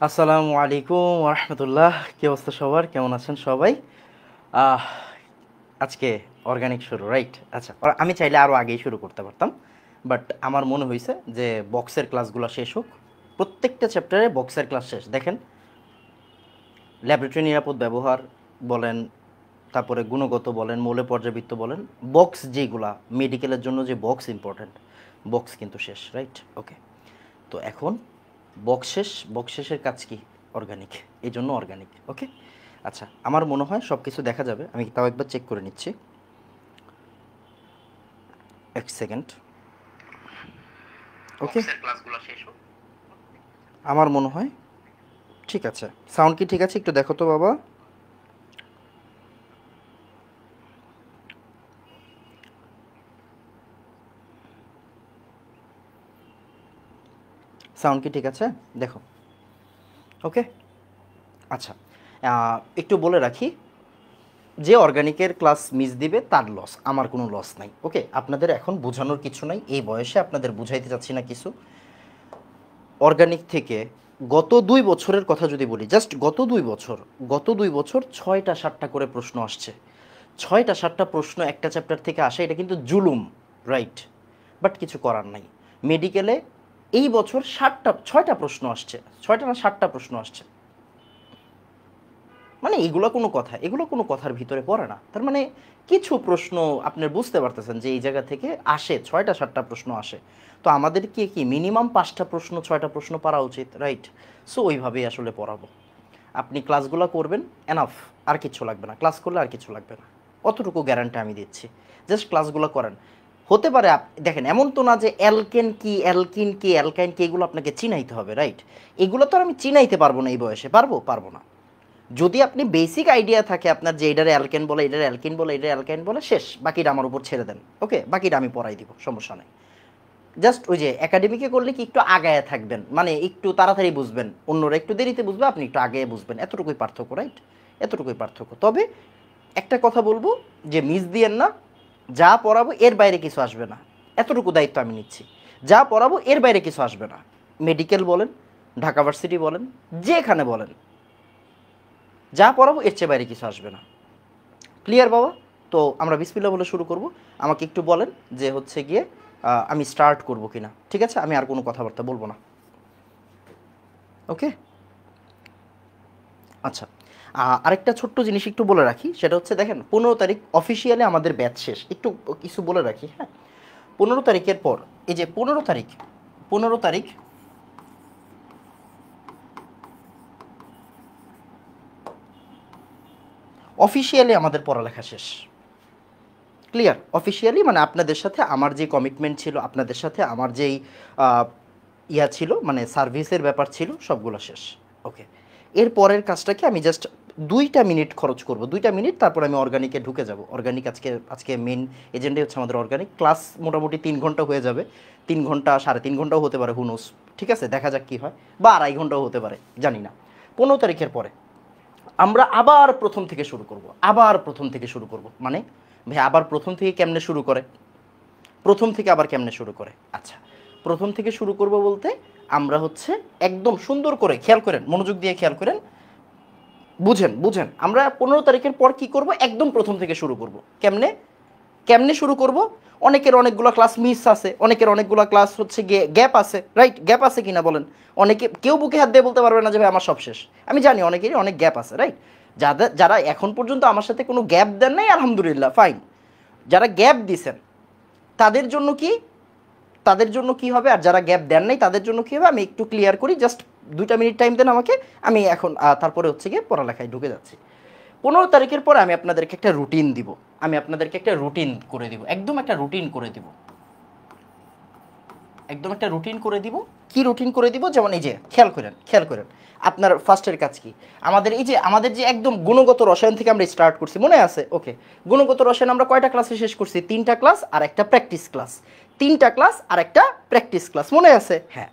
আসসালামু আলাইকুম ওরহমতুল্লাহ। কি অবস্থা সবার, কেমন আছেন সবাই? আহ, আজকে অর্গানিক শুরু, রাইট? আচ্ছা, আমি চাইলে আরও আগেই শুরু করতে পারতাম, বাট আমার মনে হয়েছে যে বক্সের ক্লাসগুলো শেষ হোক। প্রত্যেকটা চ্যাপ্টারে বক্সের ক্লাস শেষ। দেখেন, ল্যাবরেটরি নিরাপদ ব্যবহার বলেন, তারপরে গুণগত বলেন, মৌলে পর্যাবৃত্ত বলেন, বক্স যেগুলা মেডিকেলের জন্য যে বক্স ইম্পর্ট্যান্ট, বক্স কিন্তু শেষ, রাইট? ওকে, তো এখন বক্স শেষ। বক্স শেষের কাজ কি? অর্গানিক। এই জন্য অর্গানিক। ওকে, আচ্ছা, আমার মনে হয় সব কিছু দেখা যাবে। আমি তাও একবার চেক করে নিচ্ছি, এক সেকেন্ড। ওকে, আমার মনে হয় ঠিক আছে। সাউন্ড কি ঠিক আছে? একটু দেখো তো বাবা। সাউন্ড কি ঠিক আছে? দেখো। ওকে, আচ্ছা, একটু বলে রাখি, যে অর্গানিকের ক্লাস মিস দিবে তার লস, আমার কোনো লস নাই। ওকে, আপনাদের এখন বোঝানোর কিছু নাই, এই বয়সে আপনাদের বুঝাইতে চাচ্ছি না কিছু। অর্গানিক থেকে গত 2 বছরের কথা যদি বলি, জাস্ট গত 2 বছর 6টা 7টা করে প্রশ্ন আসছে। 6টা 7টা প্রশ্ন একটা চ্যাপ্টার থেকে আসে, এটা কিন্তু জুলুম, রাইট? বাট কিছু করার নাই। মেডিকেলে এই বছর 6টা প্রশ্ন আসছে, 6টা না 7টা প্রশ্ন আসছে। মানে এগুলো কোনো কথার ভিতরে পড়ে না। তার মানে কিছু প্রশ্ন আপনি বুঝতে পারতেছেন যে এই জায়গা থেকে আসে, 6টা 7টা প্রশ্ন আসে। তো আমাদেরকে কি মিনিমাম 5টা প্রশ্ন 6টা প্রশ্ন পারা উচিত, রাইট? সো ওইভাবেই আসলে পড়াবো। আপনি ক্লাসগুলো করবেন, এনাফ। আর কিছু লাগবে না, ক্লাস করলে আর কিছু লাগবে না, অতটুকু গ্যারান্টি আমি দিচ্ছি। জাস্ট ক্লাসগুলো করেন। হতে পারে দেখেন, এমন তো না যে অ্যালকেন কি, অ্যালকিন কি, অ্যালকাইন কি, এগুলো আপনাকে চিনাইতে হবে, রাইট? এগুলো তো আর আমি চিনাইতে পারবো না এই বয়সে, পারবো না। যদি আপনি বেসিক আইডিয়া থাকে আপনার যে এটারে অ্যালকেন বলে, এটারে অ্যালকিন বলে, এটারে অ্যালকাইন বলে, শেষ। বাকিটা আমার উপর ছেড়ে দেন। ওকে, বাকিটা আমি পড়াই দিব, সমস্যা নেই। জাস্ট ওই যে একাডেমিকে করলে কি একটু আগায় থাকবেন, মানে একটু তাড়াতাড়ি বুঝবেন, অন্যরা একটু দেরিতে বুঝবে, আপনি একটু আগে বুঝবেন, এতটুকুই পার্থক্য, রাইট? এতটুকুই পার্থক্য। তবে একটা কথা বলবো, যে মিস দিয়েন না। যা পড়াবো এর বাইরে কিছু আসবে না, এতটুকু দায়িত্ব আমি নিচ্ছি। যা পড়াবো এর বাইরে কিছু আসবে না। মেডিকেল বলেন, ঢাকা ভার্সিটি বলেন, যেখানে বলেন, যা পড়াবো এর চেয়ে বাইরে কিছু আসবে না। ক্লিয়ার বাবা? তো আমরা বিসমিল্লাহ বলে শুরু করব। আমাকে একটু বলেন যে হচ্ছে গিয়ে আমি স্টার্ট করব কিনা। ঠিক আছে, আমি আর কোনো কথাবার্তা বলবো না। ওকে, আচ্ছা, আরেকটা ছোট্ট জিনিস একটু বলে রাখি, সেটা হচ্ছে দেখেন, 15 তারিখ অফিসিয়ালি আমাদের ব্যাচ শেষ। একটু কিছু বলে রাখি, হ্যাঁ। 15 তারিখের পর, এই যে 15 তারিখ, 15 তারিখ অফিসিয়ালি আমাদের পড়ালেখা শেষ। ক্লিয়ার? অফিসিয়ালি মানে আপনাদের সাথে আমার যে কমিটমেন্ট ছিল, আপনাদের সাথে আমার যেই ছিল, মানে সার্ভিসের ব্যাপার ছিল, সবগুলো শেষ। ওকে, এর পরের কাজটাকে আমি জাস্ট 2টা মিনিট খরচ করব, 2টা মিনিট, তারপর আমি অর্গানিকে ঢুকে যাব। অর্গানিক আজকে মেন এজেন্ডাই হচ্ছে আমাদের অর্গানিক ক্লাস। মোটামুটি 3 ঘন্টা হয়ে যাবে, 3 ঘন্টা 3.5 ঘন্টাও হতে পারে, হুনোস। ঠিক আছে, দেখা যাক কী হয়, বা 2.5 ঘন্টাও হতে পারে, জানি না। 15 তারিখের পরে আমরা আবার প্রথম থেকে শুরু করব, মানে ভাই আবার প্রথম থেকে কেমনে শুরু করে? প্রথম থেকে আবার কেমনে শুরু করে? আচ্ছা, প্রথম থেকে শুরু করব বলতে আমরা হচ্ছে একদম সুন্দর করে খেয়াল করেন, মনোযোগ দিয়ে খেয়াল করেন, বুঝেন আমরা 15 তারিখের পর কি করব, একদম প্রথম থেকে শুরু করব। কেমনে? কেমনে শুরু করব? অনেকের অনেকগুলো ক্লাস মিস আছে, অনেকের অনেকগুলো ক্লাস হচ্ছে গিয়ে গ্যাপ আছে, রাইট? গ্যাপ আছে কিনা বলেন? অনেকে, কেউ বুকে হাত দিয়ে বলতে পারবে না যে ভাই আমার সব শেষ। আমি জানি অনেকেরই অনেক গ্যাপ আছে, রাইট? যারা এখন পর্যন্ত আমার সাথে কোনো গ্যাপ দেন নাই, আলহামদুলিল্লাহ, ফাইন। যারা গ্যাপ দিছেন তাদের জন্য কি, হবে? আর যারা গ্যাপ দেন নাই তাদের জন্য কি হবে, আমি একটু ক্লিয়ার করি। জাস্ট 2টা মিনিট টাইম দেন আমাকে। আমি এখন তারপরে হচ্ছে গিয়ে পড়ালেখায় ঢুকে যাচ্ছি। 15 তারিখের পরে আমি আপনাদেরকে একটা রুটিন দিব। একদম একটা রুটিন করে দিব। কি রুটিন করে দিব? যেমন এই যে খেয়াল করেন আপনার ফার্স্টের কাজ কি? আমাদের যে একদম গুণগত রসায়ন থেকে আমরা স্টার্ট করছি, মনে আছে? ওকে, গুণগত রসায়ন আমরা কয়টা ক্লাসে শেষ করছি? 3টা ক্লাস আর একটা প্র্যাকটিস ক্লাস। 3টা ক্লাস আর একটা প্র্যাকটিস ক্লাস, মনে আছে? হ্যাঁ।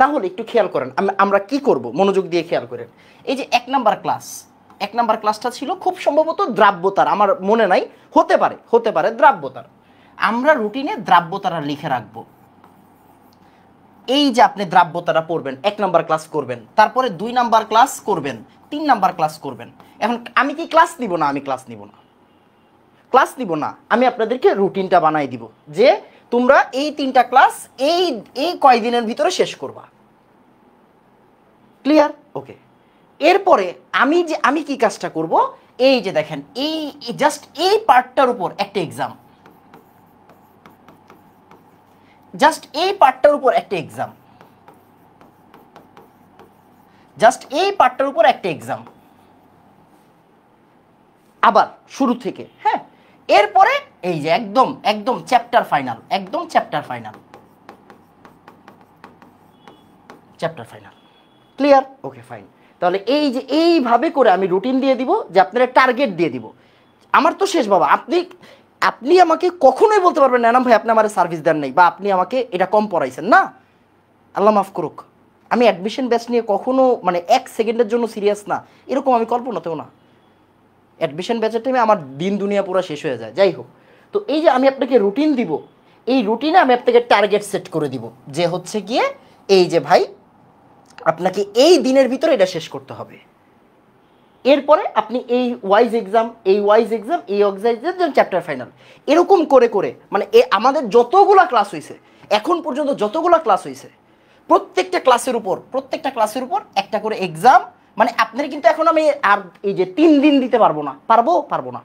তাহলে একটু খেয়াল করেন আমরা কি করব, মনোযোগ দিয়ে খেয়াল করেন। এই যে 1 নাম্বার ক্লাসটা ছিল খুব সম্ভবত দ্রাব্যতার, আমার মনে নাই, হতে পারে দ্রাব্যতার। আমরা রুটিনে দ্রাব্যতারা লিখে রাখবো। এই যে আপনি দ্রাব্যতাটা পড়বেন, 1 নাম্বার ক্লাস করবেন, তারপরে 2 নাম্বার ক্লাস করবেন, 3 নাম্বার ক্লাস করবেন। এখন আমি কি ক্লাস নিব না? আমি ক্লাস নিব না, ক্লাস নিব না। আমি আপনাদেরকে রুটিনটা বানাই দিব যে তোমরা এই 3টা ক্লাস এই এই কয়দিনের ভিতরে শেষ করবা। ক্লিয়ার? ওকে। এরপরে আমি কি কাজটা করব, এই যে দেখেন এই জাস্ট এই পার্টটার উপর একটা এক্সাম, জাস্ট এই পার্টটার উপর একটা এক্সাম, জাস্ট এই পার্টটার উপর একটা এক্সাম, আবার শুরু থেকে। হ্যাঁ, এরপরে এই যে একদম একদম চ্যাপ্টার ফাইনাল, একদম chapter final, chapter final. Clear? Okay fine. তাহলে এই যে এইভাবে করে আমি রুটিন দিয়ে দিব, যে আপনারা টার্গেট দিয়ে দিব। আমার তো শেষ বাবা, আপনি আমাকে কখনোই বলতে পারবেন না ভাই আপনি আমার সার্ভিস দেন নাই, বা আপনি আমাকে এটা কম পড়াইছেন না। আল্লাহ মাফ করুক, আমি অ্যাডমিশন ব্যাচ নিয়ে কখনো মানে 1 সেকেন্ডের জন্য সিরিয়াস না, এরকম আমি কল্পনাতেও না। অ্যাডমিশন ব্যাচের টাইমে আমার দিন দুনিয়া পুরো শেষ হয়ে যায়। যাই হোক, তো এই যে আমি আপনাকে রুটিন দিব, এই রুটিনে আমি আপনাকে টার্গেট সেট করে দিব যে হচ্ছে গিয়ে এই যে ভাই আপনাকে এই দিনের ভিতরে এটা শেষ করতে হবে। এরপরে আপনি এই ওয়াইজ এক্সাম, এই ওয়াইজ এক্সাম, এই এক্সাম, চ্যাপ্টার ফাইনাল, এরকম করে করে মানে আমাদের যতগুলা ক্লাস হয়েছে এখন পর্যন্ত, যতগুলা ক্লাস হয়েছে প্রত্যেকটা ক্লাসের উপর একটা করে এক্সাম। মানে আপনার কিন্তু এখন আমি আর এই যে 3 দিন দিতে পারবো না, পারবো না।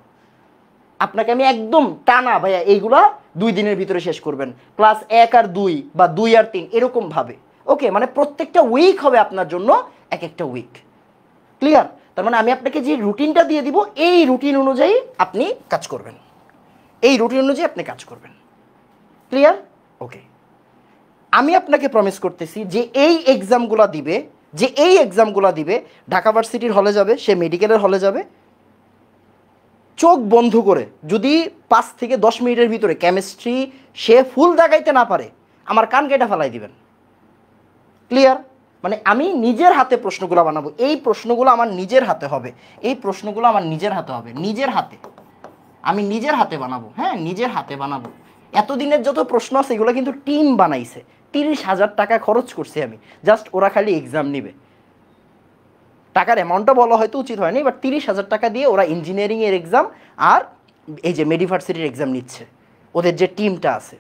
আপনাকে আমি একদম টানা ভাইয়া এইগুলা 2 দিনের ভিতরে শেষ করবেন, ক্লাস 1 আর 2 বা 2 আর 3 এরকম ভাবে। ওকে, মানে প্রত্যেকটা উইক হবে আপনার জন্য এক একটা উইক। ক্লিয়ার? তার মানে আমি আপনাকে যে রুটিনটা দিয়ে দিব, এই রুটিন অনুযায়ী আপনি কাজ করবেন, এই রুটিন অনুযায়ী আপনি কাজ করবেন। ক্লিয়ার? ওকে। আমি আপনাকে প্রমিস করতেছি যে এই এক্সামগুলো দিবে, ঢাকা ভার্সিটির হলে যাবে, সে মেডিকেলের হলে যাবে, চোখ বন্ধ করে যদি 5 থেকে 10 মিনিটের ভিতরে কেমিস্ট্রি সে ফুল দাগাইতে না পারে, আমার কান কেটে ফেলাই দিবেন। ক্লিয়ার? মানে আমি নিজের হাতে প্রশ্নগুলো বানাবো, এই প্রশ্নগুলো আমার নিজের হাতে হবে, নিজের হাতে আমি নিজের হাতে বানাবো। হ্যাঁ, নিজের হাতে বানাবো। এতদিনের যত প্রশ্ন আছে এগুলো কিন্তু টিম বানাইছে, 30,000 টাকা খরচ করছি আমি, জাস্ট ওরা খালি এক্সাম নিবে। টাকার অ্যামাউন্টটা বলা হয়তো উচিত হয়নি, বাট 30,000 টাকা দিয়ে ওরা ইঞ্জিনিয়ারিংয়ের এক্সাম আর এই যে মেডিভার্সিটির এক্সাম নিচ্ছে, ওদের যে টিমটা আছে।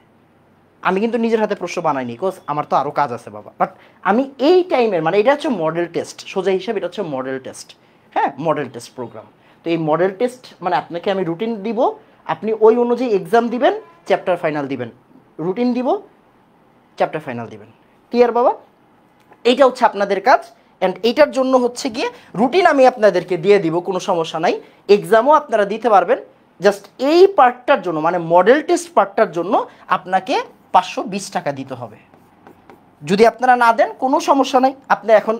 আমি কিন্তু নিজের হাতে প্রশ্ন বানাইনি, বিকজ আমার তো আরও কাজ আছে বাবা। বাট আমি এই টাইমের মানে এটা হচ্ছে মডেল টেস্ট, সোজা হিসাব এটা হচ্ছে মডেল টেস্ট। হ্যাঁ, মডেল টেস্ট প্রোগ্রাম। তো এই মডেল টেস্ট মানে আপনাকে আমি রুটিন দিব, আপনি ওই অনুযায়ী এক্সাম দিবেন, চ্যাপ্টার ফাইনাল দিবেন, রুটিন দিব, চ্যাপ্টার ফাইনাল দিবেন। ক্লিয়ার বাবা? এইটা হচ্ছে আপনাদের কাজ। অ্যান্ড এইটার জন্য হচ্ছে গিয়ে রুটিন আমি আপনাদেরকে দিয়ে দিব, কোনো সমস্যা নাই, এক্সামও আপনারা দিতে পারবেন। জাস্ট এই পার্টটার জন্য মানে মডেল টেস্ট পার্টটার জন্য আপনাকে 520 টাকা দিতে হবে। যদি আপনারা না দেন কোনো সমস্যা নাই, আপনি এখন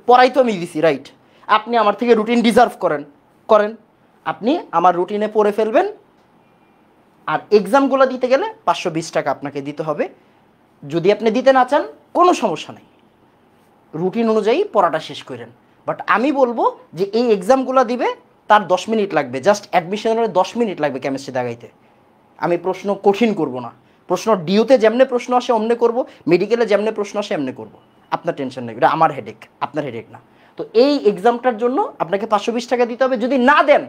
পড়াই তো আমি দিছি, রাইট? আপনি আমার থেকে রুটিন ডিজার্ভ করেন, আপনি আমার রুটিনে পড়ে ফেলবেন, আর এক্সামগুলো দিতে গেলে 520 টাকা আপনাকে দিতে হবে। যদি আপনি দিতে না চান কোনো সমস্যা নেই, রুটিন অনুযায়ী পড়াটা শেষ করেন। বাট আমি বলবো যে এই এক্সামগুলো দিবে তার 10 মিনিট লাগবে, জাস্ট অ্যাডমিশনের 10 মিনিট লাগবে কেমিস্ট্রি দাগাইতে। আমি প্রশ্ন কঠিন করব না, প্রশ্ন ডিউতে যেমনে প্রশ্ন আসে অমনে করব, মেডিকেলে যেমনে প্রশ্ন আসে এমনি করব। আপনার টেনশন নেই, এটা আমার হেডেক, আপনার হেডেক না। তো এই এক্সামটার জন্য আপনাকে 520 টাকা দিতে হবে। যদি না দেন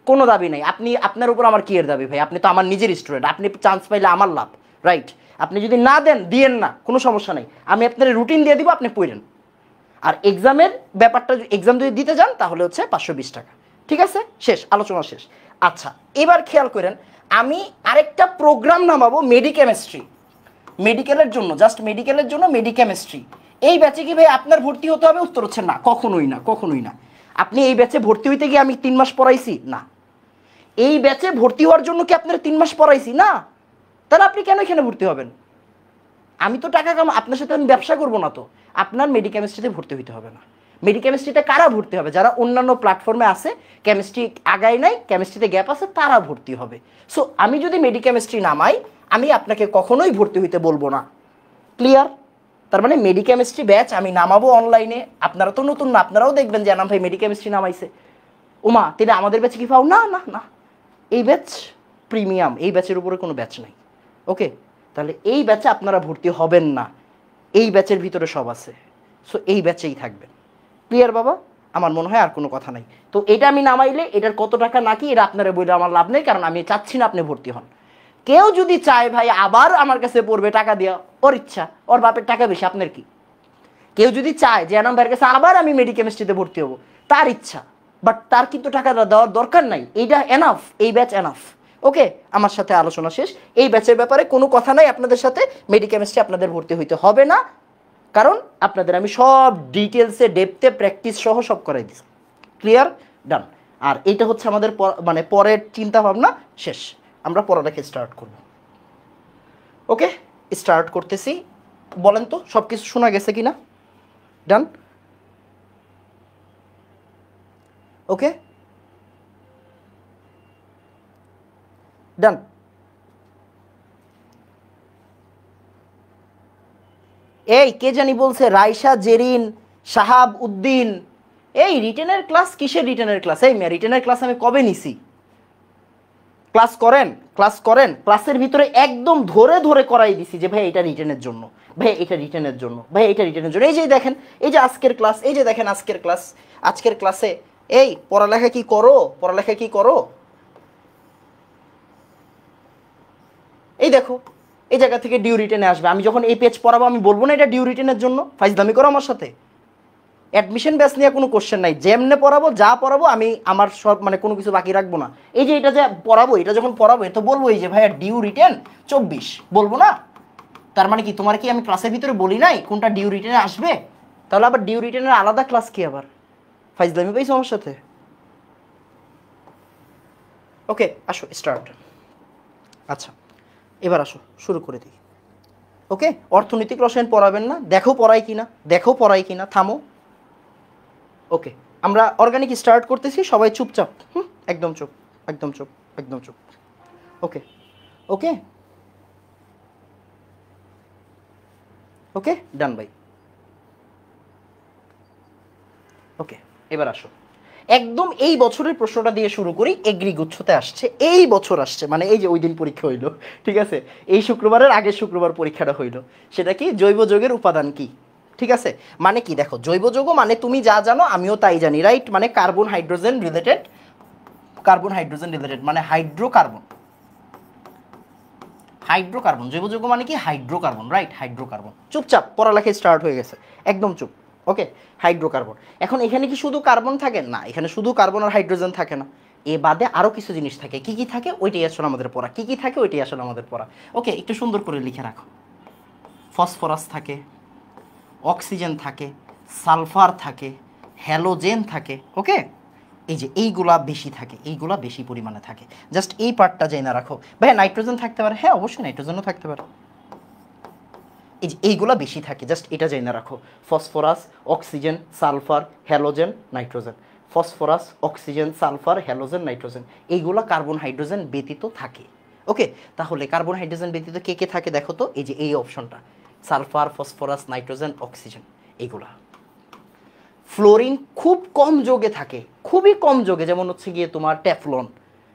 কোনো দাবি নেই, আপনার উপর আমার কি এর দাবি ভাই? আপনি তো আমার নিজের স্টুডেন্ট, আপনি চান্স পাইলে আমার লাভ, রাইট? আপনি যদি না দেন দিয়েন না, কোনো সমস্যা নেই, আমি আপনার রুটিন দিয়ে দিব, আপনি পড়েন। আর এক্সামের ব্যাপারটা, এক্সাম যদি দিতে যান তাহলে হচ্ছে 520 টাকা। ঠিক আছে? শেষ, আলোচনা শেষ। আচ্ছা, এবার খেয়াল করেন, আমি আরেকটা প্রোগ্রাম নামাবো মেডিকেমিস্ট্রি, মেডিকেলের জন্য, জাস্ট মেডিকেলের জন্য মেডিকেমিস্ট্রি। এই ব্যাচে কি ভাই আপনার ভর্তি হতে হবে? উত্তর হচ্ছে না, কখনোই না, কখনোই না। আপনি এই ব্যাচে ভর্তি হইতে গিয়ে আমি 3 মাস পড়াইছি না। এই ব্যাচে ভর্তি হওয়ার জন্য কি আপনার 3 মাস পড়াইছি না? তাহলে আপনি কেন এখানে ভর্তি হবেন? আমি তো টাকা আপনার সাথে আমি ব্যবসা করবো না। তো আপনার মেডিকেমিস্ট্রিতে ভর্তি হইতে হবে না। মেডিকেমিস্ট্রিতে কারা ভর্তি হবে? যারা অন্যান্য প্ল্যাটফর্মে আছে, কেমিস্ট্রি আগায় নাই, কেমিস্ট্রিতে গ্যাপ আছে, তারা ভর্তি হবে। সো আমি যদি মেডিকেমিস্ট্রি নামাই, আমি আপনাকে কখনোই ভর্তি হইতে বলবো না। ক্লিয়ার? তার মানে মেডিকেমিস্ট্রি ব্যাচ আমি নামাবো অনলাইনে। আপনারা তো নতুন না, আপনারাও দেখবেন যে ভাই মেডিকেমিস্ট্রি নামাইছে, ওমা তিনি আমাদের ব্যাচে কি পাও? না না না, এই ব্যাচ প্রিমিয়াম, এই ব্যাচের উপরে কোনো ব্যাচ নাই। ওকে, তাহলে এই ব্যাচে আপনারা ভর্তি হবেন না। এই ব্যাচের ভিতরে সব আছে, সো এই ব্যাচেই থাকবেন। ক্লিয়ার বাবা? আমার মনে হয় আর কোনো কথা নাই। তো এটা আমি নামাইলে এটার কত টাকা নাকি এটা আপনারা বলে আমার লাভ নেই, কারণ আমি চাচ্ছি না আপনি ভর্তি হন। কেউ যদি চায় ভাই আবার আমার কাছে পড়বে টাকা দিয়া, ওর ইচ্ছা, ওর বাপের টাকা বেশি, আপনার কি? কেউ যদি চায় যে এনাম ভাইয়ের কাছে আবার আমি মেডিকেমিস্ট্রিতে ভর্তি হবো, তার ইচ্ছা, বাট তার কিন্তু টাকা দেওয়ার দরকার নাই। এইটা এনাফ, এই ব্যাচ এনাফ। ওকে, আমার সাথে আলোচনা শেষ। এই ব্যাচের ব্যাপারে কোনো কথা নাই আপনাদের সাথে, মেডিকেমিস্ট্রি আপনাদের ভর্তি হইতে হবে না, কারণ আপনাদের আমি সব ডিটেলসে ডেপথে প্র্যাকটিস সহ সব করাই দিচ্ছি। ক্লিয়ার? ডান। আর এইটা হচ্ছে আমাদের মানে পরের চিন্তা ভাবনা শেষ, আমরা পড়ালেখা স্টার্ট করব। ওকে, স্টার্ট করতেছি। বলেন তো সব কিছু শোনা গেছে কিনা? ডান? ওকে, ডান। এই কে জানি বলছে রাইসা জেরিন সাহাব উদ্দিন, এই রিটেনের ক্লাস? কিসের রিটেনের ক্লাস? এই মেয়ে রিটেনের ক্লাস আমি কবে নিছি? ক্লাস করেন, ক্লাস করেন, ক্লাসের ভিতরে একদম ধরে ধরে করাই দিছি যে ভাই এটা রিটেনের জন্য, ভাই এটা রিটেনের জন্য, ভাই এটা রিটেনের জন্য। এই যে দেখেন, এই যে আজকের ক্লাস, এই যে দেখেন আজকের ক্লাস, আজকের ক্লাসে এই পড়ালেখা কি করো, পড়ালেখা কি করো? এই দেখো, এই জায়গা থেকে ডিউ রিটেনে আসবে। আমি যখন এই পেজ পড়াবো আমি বলবো না এটা ডিউ রিটেনের জন্য? ফাইজলামি করো আমার সাথে? অ্যাডমিশন ব্যাচ নিয়ে কোনো কোশ্চেন নাই, যেমনে পড়াবো যা পড়াবো আমি আমার সব মানে কোনো কিছু বাকি রাখবো না। এই যে এটা যে পড়াবো, এটা যখন পড়াবো তো বলবো এই যে ভাইয়া ডিউ রিটেন 24, বলবো না? তার মানে কি তোমার কি আমি ক্লাসের ভিতরে বলি নাই কোনটা ডিউ রিটেনে আসবে? তাহলে আবার ডিউ রিটেনের আলাদা ক্লাস কি আবার? ফাইজলামি পাইছো আমার সাথে? ওকে, আসো স্টার্ট। আচ্ছা, এবার আসো শুরু করে দিই। ওকে, অর্থনৈতিক রসায়ন পড়াবেন না? দেখো পড়াই কিনা, দেখো পড়াই কিনা, থামো। ওকে, আমরা অর্গানিক স্টার্ট করতেছি, সবাই চুপচাপ। একদম চুপ, একদম চুপ, একদম চুপ। ওকে, ওকে, ওকে, ডান ভাই। ওকে, এবার আসো একদম এই বছরের প্রশ্নটা দিয়ে শুরু করি। এগ্রি গুচ্ছতে আসছে, এই বছর আসছে, মানে এই যে ওই দিন পরীক্ষা হইলো, ঠিক আছে, এই শুক্রবারের আগের শুক্রবার পরীক্ষাটা হইলো। সেটা কি? জৈব যৌগের উপাদান কি? ঠিক আছে, মানে কি দেখো, জৈব যৌগ মানে তুমি যা জানো আমিও তাই জানি, রাইট? মানে carbon hydrogen related, carbon hydrogen related মানে হাইড্রোকার্বন, হাইড্রোকার্বন। জৈব যৌগ মানে কি? Hydrocarbon, right? হাইড্রোকার্বন। চুপচাপ, পড়ালেখা স্টার্ট হয়ে গেছে, একদম চুপ। ওকে, হাইড্রোকার্বন। এখন এখানে কি শুধু কার্বন থাকে? না, এখানে শুধু কার্বন আর হাইড্রোজেন থাকে না, এ বাদে আরও কিছু জিনিস থাকে। কি কি থাকে ওইটাই আসলে আমাদের পড়া, কি কি থাকে ওইটাই আসলে আমাদের পড়া। ওকে, একটু সুন্দর করে লিখে রাখো। ফসফরাস থাকে, অক্সিজেন থাকে, সালফার থাকে, হ্যালোজেন থাকে। ওকে, এই যে এইগুলা বেশি থাকে, এইগুলা বেশি পরিমাণে থাকে। জাস্ট এই পার্টটা জেনে রাখো। ভাইয়া নাইট্রোজেন থাকতে পারে? হ্যাঁ অবশ্যই নাইট্রোজেনও থাকতে পারে। এই যে এইগুলা বেশি থাকে, জাস্ট এটা জেনে রাখো। Phosphorus, oxygen, sulphur, halogen, nitrogen. Phosphorus, oxygen, sulphur, halogen, nitrogen, এইগুলা কার্বন হাইড্রোজেন ব্যতীত থাকে। ওকে, তাহলে কার্বন হাইড্রোজেন ব্যতীত কে কে থাকে দেখো তো? এই যে এই অপশনটা, সালফার, ফসফরাস, নাইট্রোজেন, অক্সিজেন, এইগুলা। ফ্লোরিন খুব কম যোগে থাকে, খুবই কম যোগে, যেমন হচ্ছে গিয়ে তোমার ট্যাফলন।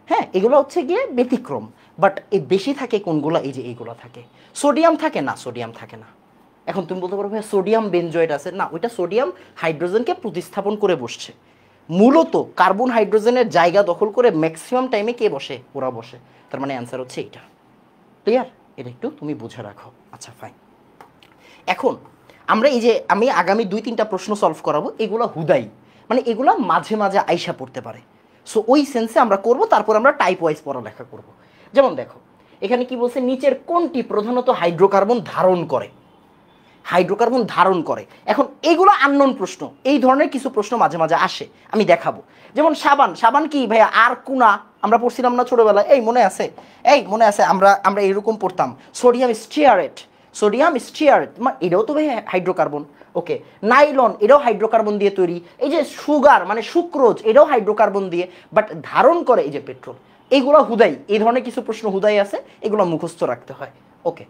হ্যাঁ, এগুলো হচ্ছে গিয়ে ব্যতিক্রম, বাট এই বেশি থাকে কোনগুলো? এই যে এইগুলো থাকে। সোডিয়াম থাকে না? সোডিয়াম থাকে না। এখন তুমি বলতে পারো ভাই সোডিয়াম বেনজয়েড আছে না, ওইটা সোডিয়াম হাইড্রোজেনকে প্রতিস্থাপন করে বসছে। মূলত কার্বন হাইড্রোজেনের জায়গা দখল করে ম্যাক্সিমাম টাইমে কে বসে? ওরা বসে। তার মানে অ্যান্সার হচ্ছে এইটা। ক্লিয়ার? এটা একটু তুমি বুঝে রাখো। আচ্ছা ফাইন। এখন আমরা এই যে আমি আগামী 2-3টা প্রশ্ন সলভ করাবো, এগুলো হুদাই মানে এগুলো মাঝে মাঝে আইসা পড়তে পারে, সো ওই সেন্সে আমরা করব। তারপর আমরা টাইপ ওয়াইজ পড়ালেখা করব। যেমন দেখো এখানে কি বলছে, নিচের কোনটি প্রধানত হাইড্রোকার্বন ধারণ করে? হাইড্রোকার্বন ধারণ করে। এখন এগুলো আননোন প্রশ্ন, এই ধরনের কিছু প্রশ্ন মাঝে মাঝে আসে, আমি দেখাবো। যেমন সাবান, সাবান কি ভাইয়া? আর কুনা আমরা পড়ছিলাম না ছোটবেলায়? এই মনে আছে? এই মনে আছে? আমরা আমরা এরকম পড়তাম, সোডিয়াম স্টিয়ারেট, সোডিয়াম স্টিয়ারেট, এটাও তো ভাই হাইড্রোকার্বন। ওকে, নাইলন এটাও হাইড্রোকার্বন দিয়ে তৈরি। এই যে সুগার মানে সুক্রোজ, এটাও হাইড্রোকার্বন দিয়ে, বাট ধারণ করে এই যে পেট্রোল। এইগুলো হুদাই, এই ধরনের কিছু প্রশ্ন হুদাই আছে, এগুলো মুখস্থ রাখতে হয়। ওকে,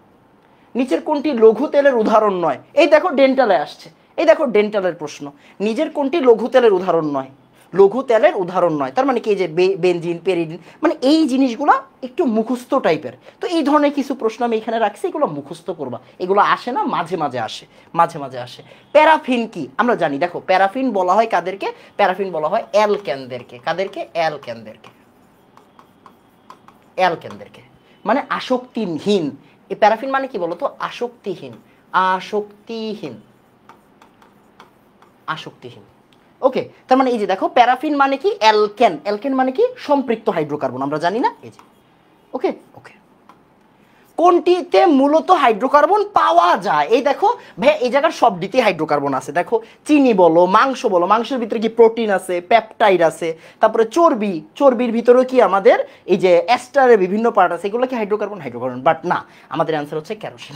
নিচের কোনটি লঘু তেলের উদাহরণ নয়? এই দেখো ডেন্টালে আসছে, এই দেখো ডেন্টালের প্রশ্ন, নিজের কোনটি লঘু তেলের উদাহরণ নয়? লঘু তেলের উদাহরণ নয়। তার মানে কি যে বেনজিন, পেরিডিন, মানে এই জিনিসগুলো একটু মুখস্থ টাইপের। তো এই ধরনের কিছু প্রশ্ন আমি এখানে রাখছি, এগুলো মুখস্থ করবা। এগুলো আসে না, মাঝে মাঝে আসে, মাঝে মাঝে আসে। প্যারাফিন কি আমরা জানি, দেখো প্যারাফিন বলা হয় কাদেরকে, প্যারাফিন বলা হয় অ্যালকেনদেরকে। কাদেরকে? অ্যালকেনদেরকে। অ্যালকেনদেরকে মানে আসক্তিহীন। এই প্যারাফিন মানে কি বলতো? আসক্তিহীন, আসক্তিহীন, আসক্তিহীন। ওকে, তার মানে এই যে দেখো প্যারাফিন মানে কি? অ্যালকেন। অ্যালকেন মানে কি? সম্পৃক্ত হাইড্রোকার্বন, আমরা জানি না, এই যে। ওকে ওকে, কোনটিতে মূলত হাইড্রোকার্বন পাওয়া যায়? এই দেখো ভাই, এই জায়গার সবটিতেই হাইড্রোকার্বন আছে। দেখো চিনি বলো, মাংস বলো, মাংসের ভিতরে কি প্রোটিন আছে, পেপটাইড আছে, তারপরে চর্বি, চর্বির ভিতরেও কি আমাদের এই যে এস্টারের বিভিন্ন পার্ট আছে, এগুলো কি হাইড্রোকার্বন? হাইড্রোকার্বন, বাট না, আমাদের অ্যান্সার হচ্ছে কেরোসিন।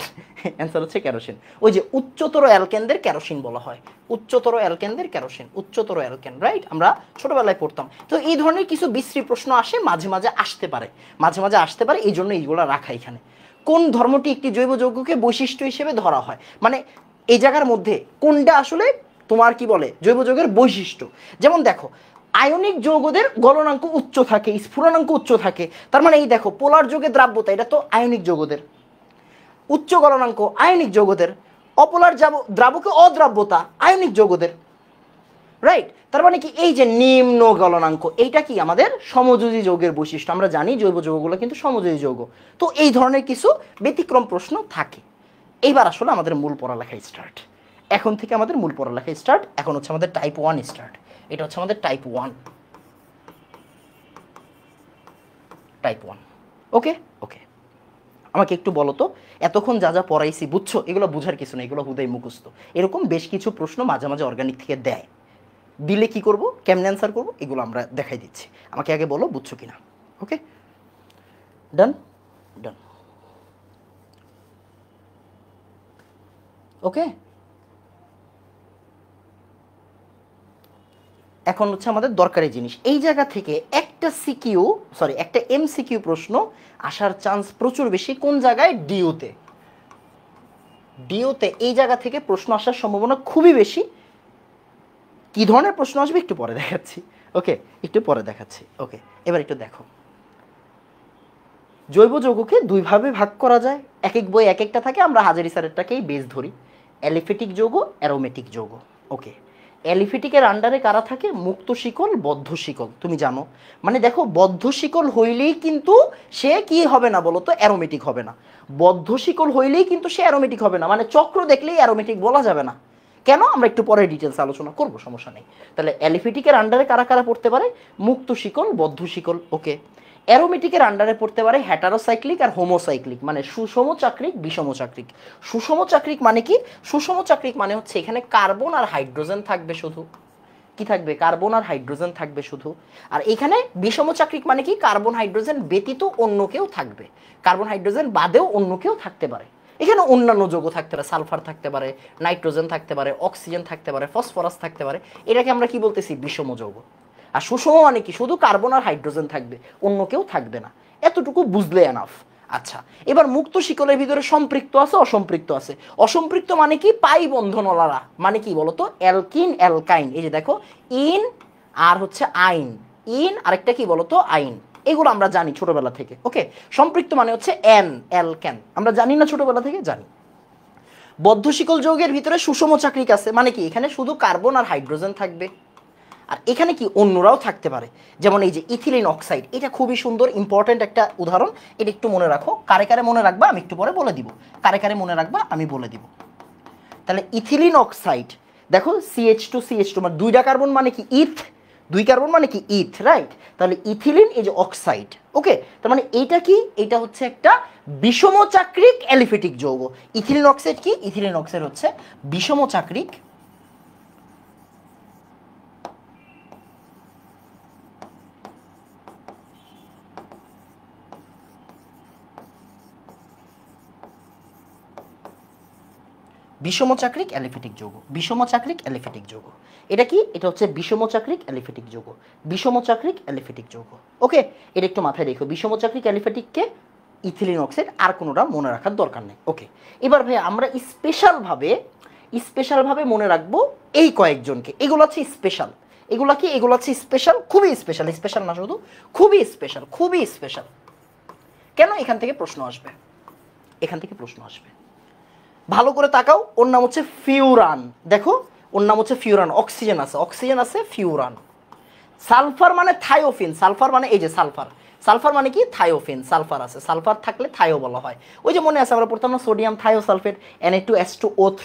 অ্যান্সার হচ্ছে কেরোসিন। ওই যে উচ্চতর অ্যালকেনদের কেরোসিন বলা হয়, উচ্চতর অ্যালকেনদের কেরোসিন, উচ্চতর অ্যালকেন, রাইট? আমরা ছোটবেলায় পড়তাম। তো এই ধরনের কিছু বিশ্রী প্রশ্ন আসে, মাঝে মাঝে আসতে পারে, মাঝে মাঝে আসতে পারে, এই জন্য এইগুলো রাখা এখানে। কোন ধর্মটি একটি জৈব যৌগকে বৈশিষ্ট্য হিসেবে ধরা হয়? মানে এই জায়গার মধ্যে কোনটা আসলে তোমার কি বলে জৈব যৌগের বৈশিষ্ট্য? যেমন দেখো, আয়নিক যৌগদের গলনাঙ্ক উচ্চ থাকে, স্ফুরণাঙ্ক উচ্চ থাকে। তার মানে এই দেখো পোলার যৌগের দ্রাব্যতা, এটা তো আয়নিক যৌগদের। উচ্চ গলনাঙ্ক আয়নিক যৌগদের। অপোলার দ্রাবকে অদ্রাব্যতা আয়নিক যৌগদের, রাইট? তার মানে কি এই যে নিম্ন গলনাঙ্ক, এইটা কি আমাদের সমযোজী যৌগের বৈশিষ্ট্য। আমরা জানি জৈব যৌগগুলো কিন্তু সমযোজী যৌগ। তো এই ধরনের কিছু ব্যতিক্রম প্রশ্ন থাকে। এইবার আসলে আমাদের মূল পড়ালেখা স্টার্ট। এখন থেকে আমাদের মূল পড়ালেখা স্টার্ট। এখন হচ্ছে আমাদের টাইপ 1 স্টার্ট। এটা হচ্ছে আমাদের টাইপ 1, টাইপ 1। ওকে ওকে, আমাকে একটু বলো তো, এতক্ষণ যা যা পড়াইছি বুঝছো? এগুলো বুঝার কিছু নেই, এগুলো হুদাই মুখস্থ। এরকম বেশ কিছু প্রশ্ন মাঝে মাঝে অর্গানিক থেকে দেয়, দিলে কি করব, কেমনে অ্যান্সার করব, এগুলো আমরা দেখাই দিচ্ছি। আমাকে আগে বলো বুঝছো কিনা। ওকে, ডান ডান। ওকে, এখন হচ্ছে আমাদের দরকারি জিনিস। এই জায়গা থেকে একটা সিকিউ, সরি একটা এমসিকিউ প্রশ্ন আসার চান্স প্রচুর বেশি। কোন জায়গায়? ডিওতে। ডিওতে এই জায়গা থেকে প্রশ্ন আসার সম্ভাবনা খুবই বেশি। কি ধরনের প্রশ্ন আসবে একটু পরে দেখাচ্ছি। ওকে, একটু পরে দেখাচ্ছি। ওকে, এবার একটু দেখো, জৈব যৌগকে দুইভাবে ভাগ করা যায়। এক এক বই এক একটা থাকে, আমরা হাজারি স্যারেরটাকেই বেস ধরি। অ্যালিফেটিক যৌগ, অ্যারোমেটিক যৌগ। ওকে, অ্যালিফেটিকের আন্ডারে কারা থাকে? মুক্ত শিকল, বদ্ধ শিকল। তুমি জানো, মানে দেখো বদ্ধ শিকল হইলেই কিন্তু সে কি হবে না বলো তো? অ্যারোমেটিক হবে না। বদ্ধ শিকল হইলেই কিন্তু সে অ্যারোমেটিক হবে না, মানে চক্র দেখলেই অ্যারোমেটিক বলা যাবে না। কেন? আমরা একটু পরে ডিটেলস আলোচনা করবো, সমস্যা নেই। তাহলে অ্যালিফেটিকের আন্ডারে কারা কারা পড়তে পারে? মুক্ত শিকল, বদ্ধ শিকল। ওকে, অ্যারোমেটিকের আন্ডারে পড়তে পারে হেটারোসাইক্লিক আর হোমোসাইক্লিক, মানে সুষম চাক্রিক, বিষম চাক্রিক। সুষম চাক্রিক মানে কি? সুষম চাক্রিক মানে হচ্ছে এখানে কার্বন আর হাইড্রোজেন থাকবে শুধু। কি থাকবে? কার্বন আর হাইড্রোজেন থাকবে শুধু। আর এখানে বিষম চাক্রিক মানে কি? কার্বন হাইড্রোজেন ব্যতীত অন্য কেউ থাকবে, কার্বন হাইড্রোজেন বাদেও অন্য কেউ থাকতে পারে। এখানে অন্যান্য যৌগ থাকতে পারে, সালফার থাকতে পারে, নাইট্রোজেন থাকতে পারে, অক্সিজেন থাকতে পারে, ফসফরাস থাকতে পারে। এটাকে আমরা কি বলতেছি? বিষম যৌগ। আর সুষম মানে কি? শুধু কার্বন আর হাইড্রোজেন থাকবে, অন্য কেউ থাকবে না। এতটুকু বুঝলে এনাফ। আচ্ছা, এবার মুক্ত শিকলের ভিতরে সম্পৃক্ত আছে, অসম্পৃক্ত আছে। অসম্পৃক্ত মানে কি? পাই বন্ধনওয়ালা। মানে কি বলতো? অ্যালকিন, অ্যালকাইন। এই যে দেখো, ইন আর হচ্ছে আইন, ইন আরেকটা কি বলতো? আইন। এগুলো আমরা জানি ছোটবেলা থেকে। ওকে, সম্পৃক্ত মানে হচ্ছে এন, অ্যালকেন। আমরা জানি না ছোটবেলা থেকে? জানি। বদ্ধ শিকল যৌগের ভিতরে সুষম চাক্রিক আছে, মানে কি? এখানে শুধু কার্বন আর হাইড্রোজেন থাকবে। আর এখানে কি অন্যরাও থাকতে পারে, যেমন এই যে ইথিলিন অক্সাইড। এটা খুবই সুন্দর ইম্পর্টেন্ট একটা উদাহরণ, এটা একটু মনে রাখো। কারে কারে মনে রাখবা আমি একটু পরে বলে দিব, কারে কারে মনে রাখবা আমি বলে দিব। তাহলে ইথিলিন অক্সাইড দেখো, CH2 মানে দুইটা কার্বন মানে কি? ইথ। দুই কার্বন মানে কি? ইথ, রাইট? তাহলে ইথিলিন এই যে অক্সাইড। ওকে, তার মানে এইটা কি? এটা হচ্ছে একটা বিষম চাক্রিক অ্যালিফেটিক যৌগ। ইথিলিন অক্সাইড কি? ইথিলিন অক্সাইড হচ্ছে বিষম চাক্রিক বিষমচাক্রিক অ্যালিফেটিক যৌগ। বিষমচাক্রিক অ্যালিফেটিক যৌগ এটা কি? এটা হচ্ছে বিষমচাক্রিক অ্যালিফেটিক যৌগ, বিষমচাক্রিক অ্যালিফেটিক যৌগ। ওকে, এটা একটু মাথায় রেখো। বিষমচাক্রিক অ্যালিফেটিককে ইথিলিন অক্সাইড, আর কোনোটা মনে রাখার দরকার নেই। ওকে, এবার ভাই আমরা স্পেশালভাবে মনে রাখবো এই কয়েকজনকে। এগুলো হচ্ছে স্পেশাল, এগুলা কি, এগুলো হচ্ছে স্পেশাল, খুবই স্পেশাল, স্পেশাল না শুধু খুবই স্পেশাল, খুবই স্পেশাল। কেন? এখান থেকে প্রশ্ন আসবে, এখান থেকে প্রশ্ন আসবে। ভালো করে তাকাও, ওর নাম হচ্ছে ফিউরান। দেখো ওর নাম হচ্ছে ফিউরান, অক্সিজেন আছে, অক্সিজেন আছে, ফিউরান। সালফার মানে থায়োফিন, সালফার মানে এই যে সালফার, সালফার মানে কি থায়োফিন, সালফার আছে, সালফার থাকলে থায়ো বলা হয়। ওই যে মনে আছে আমরা পড়তাম না সোডিয়াম থায়োসালফেট Na2H2O3,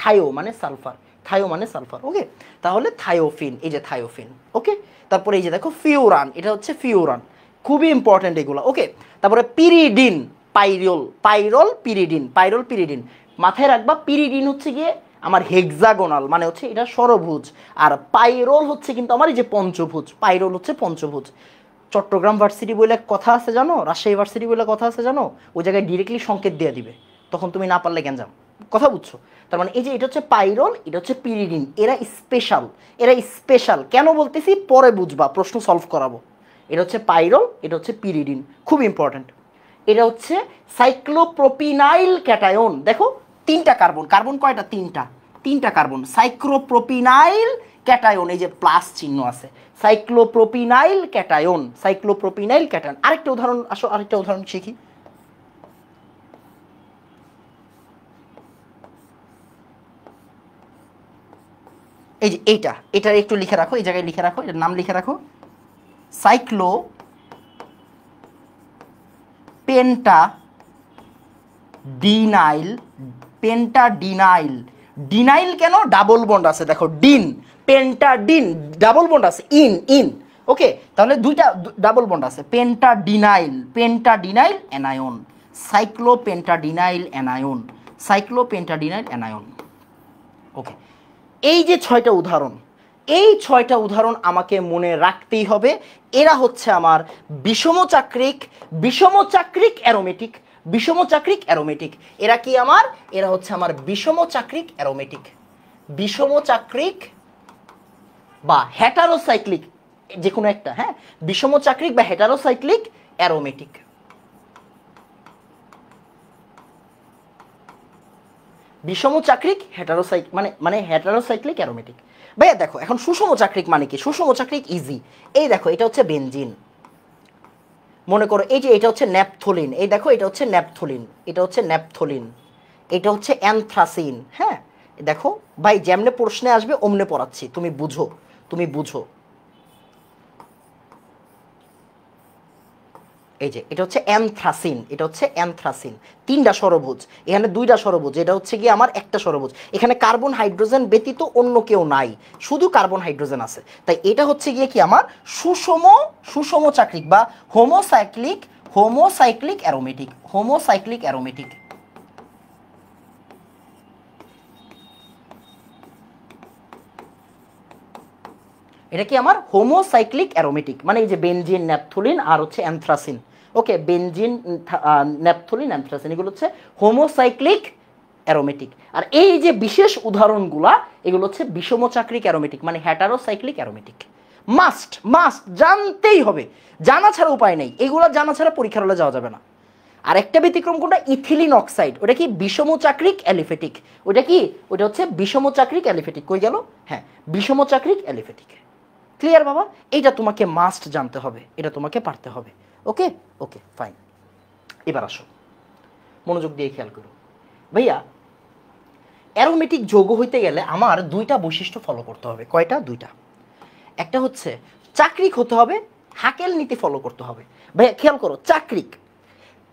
থায়ো মানে সালফার, থায়ো মানে সালফার। ওকে, তাহলে থায়োফিন, এই যে থায়োফিন। ওকে, তারপরে এই যে দেখো ফিউরান, এটা হচ্ছে ফিউরান, খুবই ইম্পর্টেন্ট এগুলো। ওকে, তারপরে pyridine, pyrrole, pyrrole pyridine, pyrrole pyridine মাথায় রাখবা। পিরিডিন হচ্ছে গিয়ে আমার হেক্সাগোনাল, মানে হচ্ছে এটা ষড়ভুজ, আর পাইরোল হচ্ছে কিন্তু আমার এই যে পঞ্চভুজ, পাইরোল হচ্ছে পঞ্চভুজ। চট্টগ্রাম ভার্সিটি বলে কথা আছে জানো, রাজশাহী ভার্সিটি বলে কথা আছে জানো, ওই জায়গায় ডিরেক্টলি সংকেত দিয়ে দিবে, তখন তুমি না পারলে গ্যাঞ্জাম। কথা বুঝছো? তার মানে এই যে এটা হচ্ছে পাইরোল, এটা হচ্ছে পিরিডিন, এরা স্পেশাল, এরা স্পেশাল কেন বলতেছি পরে বুঝবা, প্রশ্ন সলভ করাবো। এটা হচ্ছে পাইরোল, এটা হচ্ছে পিরিডিন, খুব ইম্পর্ট্যান্ট। এটা হচ্ছে সাইক্লোপ্রোপিনাইল ক্যাটায়ন। দেখো তিনটা কার্বন, কার্বন কয়টা? তিনটা, তিনটা কার্বন, সাইক্লোপ্রোপিনাইল ক্যাটায়ন, এই যে প্লাস চিহ্ন আছে, সাইক্লোপ্রোপিনাইল ক্যাটায়ন, সাইক্লোপ্রোপিনাইল ক্যাটায়ন। আরেকটা উদাহরণ, আসো আরেকটা উদাহরণ শিখি। এই যে এইটা, এটা একটু লিখে রাখো, এই জায়গায় লিখে রাখো, এটার নাম লিখে রাখো, সাইক্লো পেন্টা ডিনাইল, পেন্টাডিনাইল। ডিনাইল কেন? ডাবল বন্ড আছে, দেখো ডিন, পেন্টাডিন, ডাবল বন্ড আছে, ইন ইন। ওকে, তাহলে দুইটা ডাবল বন্ড আছে, পেন্টাডিনাইল, পেন্টাডিনাইল অ্যানায়ন, সাইক্লোপেন্টাডিনাইল অ্যানায়ন, সাইক্লোপেন্টাডিনাইল অ্যানায়ন। ওকে, এই যে ছয়টা উদাহরণ, এই ছয়টা উদাহরণ আমাকে মনে রাখতেই হবে। এরা হচ্ছে আমার বিষমচাক্রিক, বিষমচাক্রিক অ্যারোমেটিক, বিষমচাক্রিক অ্যারোমেটিক। এরা কি আমার? এরা হচ্ছে আমার বিষমচাক্রিক অ্যারোমেটিক, বিষমচাক্রিক বা হেটারোসাইক্লিক, যে কোনো একটা, হ্যাঁ, বিষমচাক্রিক বা হেটারোসাইক্লিক অ্যারোমেটিক। বিষমচাক্রিক হেটারোসাইক মানে হেটারোসাইক্লিক অ্যারোমেটিক। ভাইয়া দেখো এখন সুষমচাক্রিক মানে কি? সুষমচাক্রিক ইজি, এই দেখো এটা হচ্ছে বেনজিন, মনে করো এই যে এটা হচ্ছে ন্যাপথলিন, এই দেখো এটা হচ্ছে ন্যাপথলিন, এটা হচ্ছে ন্যাপথলিন, এটা হচ্ছে অ্যানথ্রাসিন। হ্যাঁ, দেখো ভাই যেমনে প্রশ্নে আসবে অমনে পড়াচ্ছি, তুমি বুঝো, তুমি বুঝো। এই যে এটা হচ্ছে অ্যানথ্রাসিন, এটা হচ্ছে অ্যানথ্রাসিন, তিনটা ষড়ভুজ, এখানে দুইটা ষড়ভুজ, এটা হচ্ছে গিয়ে আমার একটা ষড়ভুজ, এখানে কার্বন হাইড্রোজেন ব্যতীত অন্য কেউ নাই, শুধু কার্বন হাইড্রোজেন আছে, তাই এটা হচ্ছে গিয়ে কি আমার সুষমচাক্রিক বা হোমোসাইক্লিক, হোমোসাইক্লিক অ্যারোমেটিক, হোমোসাইক্লিক অ্যারোমেটিক। এটা কি আমার? হোমোসাইক্লিক অ্যারোমেটিক, মানে এই যে বেনজিন, ন্যাপথলিন আর হচ্ছে অ্যানথ্রাসিন। ওকে, বেনজিন, ন্যাপথলিন, অ্যানথ্রাসিন, এগুলো হচ্ছে হোমোসাইক্লিক অ্যারোমেটিক। আর এই যে বিশেষ উদাহরণগুলা, এগুলো হচ্ছে বিষমচাক্রিক অ্যারোমেটিক, মানে হেটারোসাইক্লিক অ্যারোমেটিক। মাস্ট মাস্ট জানতেই হবে, জানা ছাড়া উপায় নেই, এগুলো জানা ছাড়া পরীক্ষার হলে যাওয়া যাবে না। আর একটা ব্যতিক্রম কোনটা? ইথিলিন অক্সাইড, ওটা কি? বিষমচাক্রিক অ্যালিফেটিক। ওটা কি? ওটা হচ্ছে বিষমচাক্রিক অ্যালিফেটিক। কই গেল? হ্যাঁ, বিষমচাক্রিক অ্যালিফেটিক। ক্লিয়ার বাবা? এইটা তোমাকে মাস্ট জানতে হবে, এটা তোমাকে পারতে হবে। ওকে ওকে ফাইন। এবার আসো, মনোযোগ দিয়ে খেয়াল করো ভাইয়া, অ্যারোমেটিক যৌগ হইতে গেলে আমার দুইটা বৈশিষ্ট্য ফলো করতে হবে। কয়টা? দুইটা। একটা হচ্ছে চাক্রিক হতে হবে, হাকেল নীতি ফলো করতে হবে। ভাইয়া খেয়াল করো, চাক্রিক,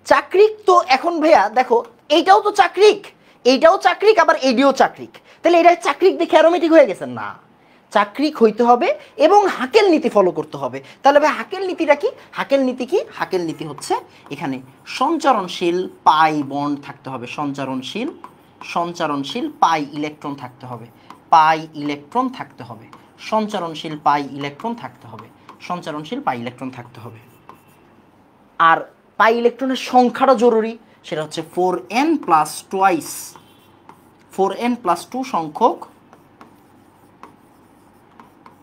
চাক্রিক তো এখন ভাইয়া দেখো এইটাও তো চাক্রিক, এইটাও চাক্রিক, আবার এইটাও চাক্রিক, তাহলে এটা চাক্রিক দেখে অ্যারোমেটিক হয়ে গেছে না, চাক্রিক হইতে হবে এবং হাকেল নীতি ফলো করতে হবে। তাহলে ভাই হাকেল নীতিটা কি? হাকেল নীতি কি? হাকেল নীতি হচ্ছে এখানে সঞ্চারণশীল পাই বন্ড থাকতে হবে, সঞ্চারণশীল, সঞ্চারণশীল পাই ইলেকট্রন থাকতে হবে, পাই ইলেকট্রন থাকতে হবে, সঞ্চারণশীল পাই ইলেকট্রন থাকতে হবে, সঞ্চারণশীল পাই ইলেকট্রন থাকতে হবে। আর পাই ইলেকট্রনের সংখ্যাটা জরুরি, সেটা হচ্ছে 4n plus twice, 4n plus 2 সংখ্যক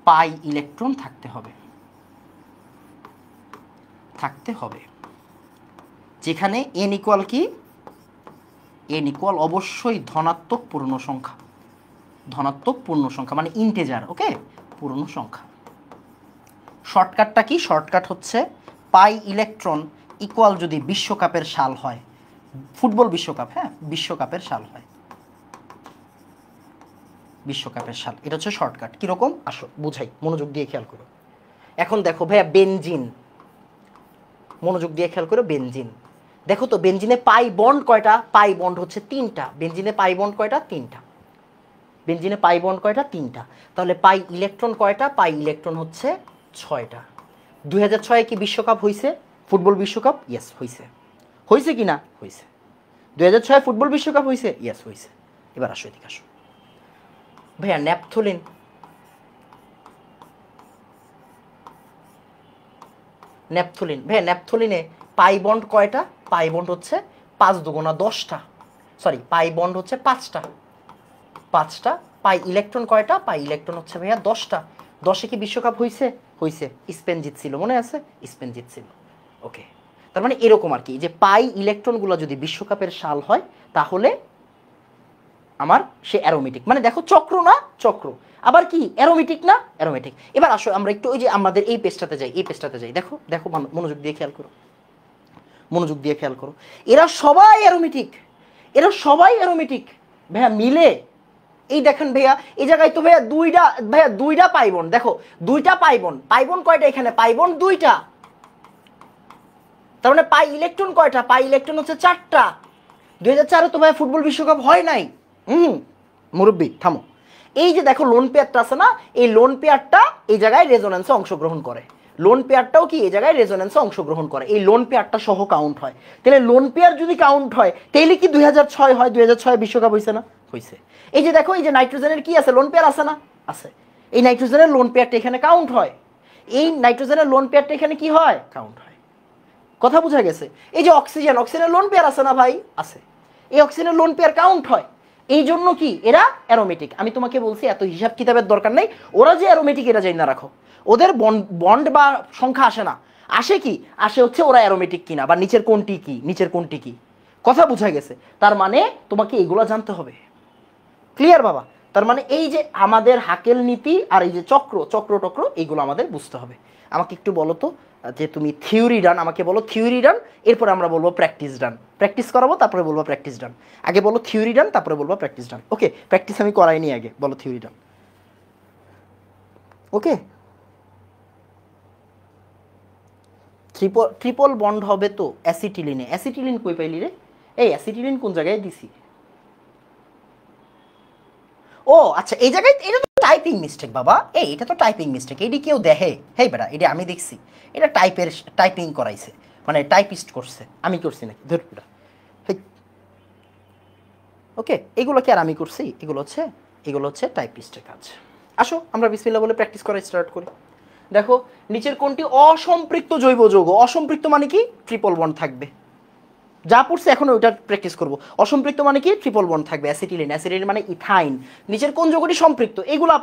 পাই ইলেকট্রন থাকতে হবে, থাকতে হবে, যেখানে n ইকুয়াল কি? n ইকুয়াল অবশ্যই ধনাত্মক পূর্ণ সংখ্যা, ধনাত্মক পূর্ণ সংখ্যা মানে ইন্টেজার। ওকে, পূর্ণ সংখ্যা। শর্টকাটটা কি? শর্টকাট হচ্ছে পাই ইলেকট্রন ইকুয়াল যদি বিশ্বকাপের সাল হয়, ফুটবল বিশ্বকাপ, হ্যাঁ বিশ্বকাপের সাল হয়, বিশ্বকাপের সাল, এটা হচ্ছে শর্টকাট। কীরকম আসো বুঝাই, মনোযোগ দিয়ে খেয়াল করো। এখন দেখো ভাইয়া বেনজিন, মনোযোগ দিয়ে খেয়াল করো, বেনজিন দেখো তো বেনজিনে পাই বন্ড কয়টা? পাই বন্ড হচ্ছে 3টা। বেনজিনে পাই বন্ড কয়টা? 3টা। বেনজিনে পাই বন্ড কয়টা? 3টা। তাহলে পাই ইলেকট্রন কয়টা? পাই ইলেকট্রন হচ্ছে 6টা। 2006 কি বিশ্বকাপ হয়েছে? ফুটবল বিশ্বকাপ? ইয়েস হয়েছে। হয়েছে কি না? হয়েছে। 2006 ফুটবল বিশ্বকাপ হয়েছে? ইয়েস হয়েছে। এবার আসো এদিকে আসো ভাইয়া। ন্যাপথলিন, ন্যাপথলিন ভাইয়া, ন্যাপথলিনে পাই বন্ড কয়টা? পাই বন্ড হচ্ছে 5 দুগুণা 10টা, সরি পাই বন্ড হচ্ছে 5টা, 5টা। পাই ইলেকট্রন কয়টা? পাই ইলেকট্রন হচ্ছে ভাইয়া 10টা। 10-এ কি বিশ্বকাপ হয়েছে? হয়েছে। স্পেন জিতছিল, মনে আছে? স্পেন জিতছিল। ওকে, তার মানে এরকম আর কি, যে পাই ইলেকট্রনগুলো যদি বিশ্বকাপের সাল হয় তাহলে আমার সে অ্যারোমেটিক, মানে দেখো চক্র না চক্র, আবার কি অ্যারোমেটিক না অ্যারোমেটিক। এবার আসো আমরা একটু ওই যে আমাদের এই পেজটাতে যাই, এই পেজটাতে যাই, দেখো দেখো মনোযোগ দিয়ে খেয়াল করো, মনোযোগ দিয়ে খেয়াল করো। এরা সবাই অ্যারোমেটিক, এরা সবাই অ্যারোমেটিক ভাইয়া মিলে। এই দেখেন ভাইয়া, এই জায়গায় তো ভাইয়া দুইটা পাইবন, দেখো দুইটা পাইবন। পাইবন কয়টা এখানে? পাইবন 2টা। তার মানে পাই ইলেকট্রন কয়টা? পাই ইলেকট্রন হচ্ছে 4টা। 2004-এ তো ভাইয়া ফুটবল বিশ্বকাপ হয় নাই। মুরব্বী থামো। এই যে দেখো লোন পেয়ারটা আছে না, এই লোন পেয়ারটা এই জায়গায় রেজোন্যান্সে অংশগ্রহণ করে। লোন পেয়ারটাও কি এই জায়গায় রেজোন্যান্সে অংশগ্রহণ করে, এই লোন পেয়ারটা সহ কাউন্ট হয়। তাহলে লোন পেয়ার যদি কাউন্ট হয় তাহলে কি 2006 হয়? 2006 বিশ্বকাপ হয়েছে না? হয়েছে। এই যে দেখো, এই যে নাইট্রোজেনের কি আছে? লোন পেয়ার আছে না? আছে। এই নাইট্রোজেনের লোন পেয়ারটা এখানে কাউন্ট হয়, এই নাইট্রোজেনের লোন পেয়ারটা এখানে কি হয়? কাউন্ট হয়। কথা বোঝা গেছে? এই যে অক্সিজেন, অক্সিজেনের লোন পেয়ার আছে না ভাই? আছে। এই অক্সিজেনের লোন পেয়ার কাউন্ট হয়। এই জন্য কি এরা অ্যারোমেটিক। আমি তোমাকে বলছি এত হিসাব কিতাবের দরকার নেই, ওরা যে অ্যারোমেটিক এটা জানি না রাখো। ওদের বন্ড বা সংখ্যা আসে না, আসে কি? আসে হচ্ছে ওরা অ্যারোমেটিক কিনা, বা নিচের কোনটি কি, নিচের কোনটি কি। কথা বোঝা গেছে? তার মানে তোমাকে এইগুলো জানতে হবে। ক্লিয়ার বাবা? তার মানে এই যে আমাদের হাকেল নীতি আর এই যে চক্র চক্র টক্র, এইগুলো আমাদের বুঝতে হবে। আমাকে একটু বলো তো, যে তুমি থিওরি ডান, আমাকে বলো থিওরি ডান, এরপরে আমরা বলবো প্র্যাকটিস ডান। প্র্যাকটিস করাবো তারপরে বলবো প্র্যাকটিস ডান। আগে বলো থিওরি ডান, তারপরে বলবো প্র্যাকটিস ডান। ওকে, প্র্যাকটিস আমি করাইনি, আগে বলো থিওরি ডান। ওকে, ট্রিপল বন্ড হবে তো অ্যাসিটিলিনে। অ্যাসিটিলিন কই পাইলি রে? এই অ্যাসিটিলিন কোন জায়গায় দিছি? ও আচ্ছা, এই জায়গায় এটা তো টাইপিং মিস্টেক বাবা। এটা তো টাইপিং মিস্টেক, এটি কেউ দেখে? হেই বেটা, এটা আমি দেখছি, এটা টাইপিং করাইছে, মানে টাইপিস্ট করছে, আমি করছি নাকি? ধর বেটা। ওকে, এগুলো কি আর আমি করছি? এগুলো হচ্ছে টাইপিস্টের কাজ। আসো আমরা বিসমিল্লাহ বলে প্র্যাকটিস করা স্টার্ট করি। দেখো নিচের কোনটি অসম্পৃক্ত জৈব যৌগ? অসম্পৃক্ত মানে কি? ট্রিপল বন্ড থাকবে। যা পড়ছে এখন ওইটা প্র্যাকটিস করব। অসম্পৃক্ত মানে কি? ট্রিপল বন্ড থাকবে। অ্যাসিটিলিন, অ্যাসিটিলিন মানে ইথাইন। নিচের কোন যৌগটি সম্পৃক্ত? এগুলা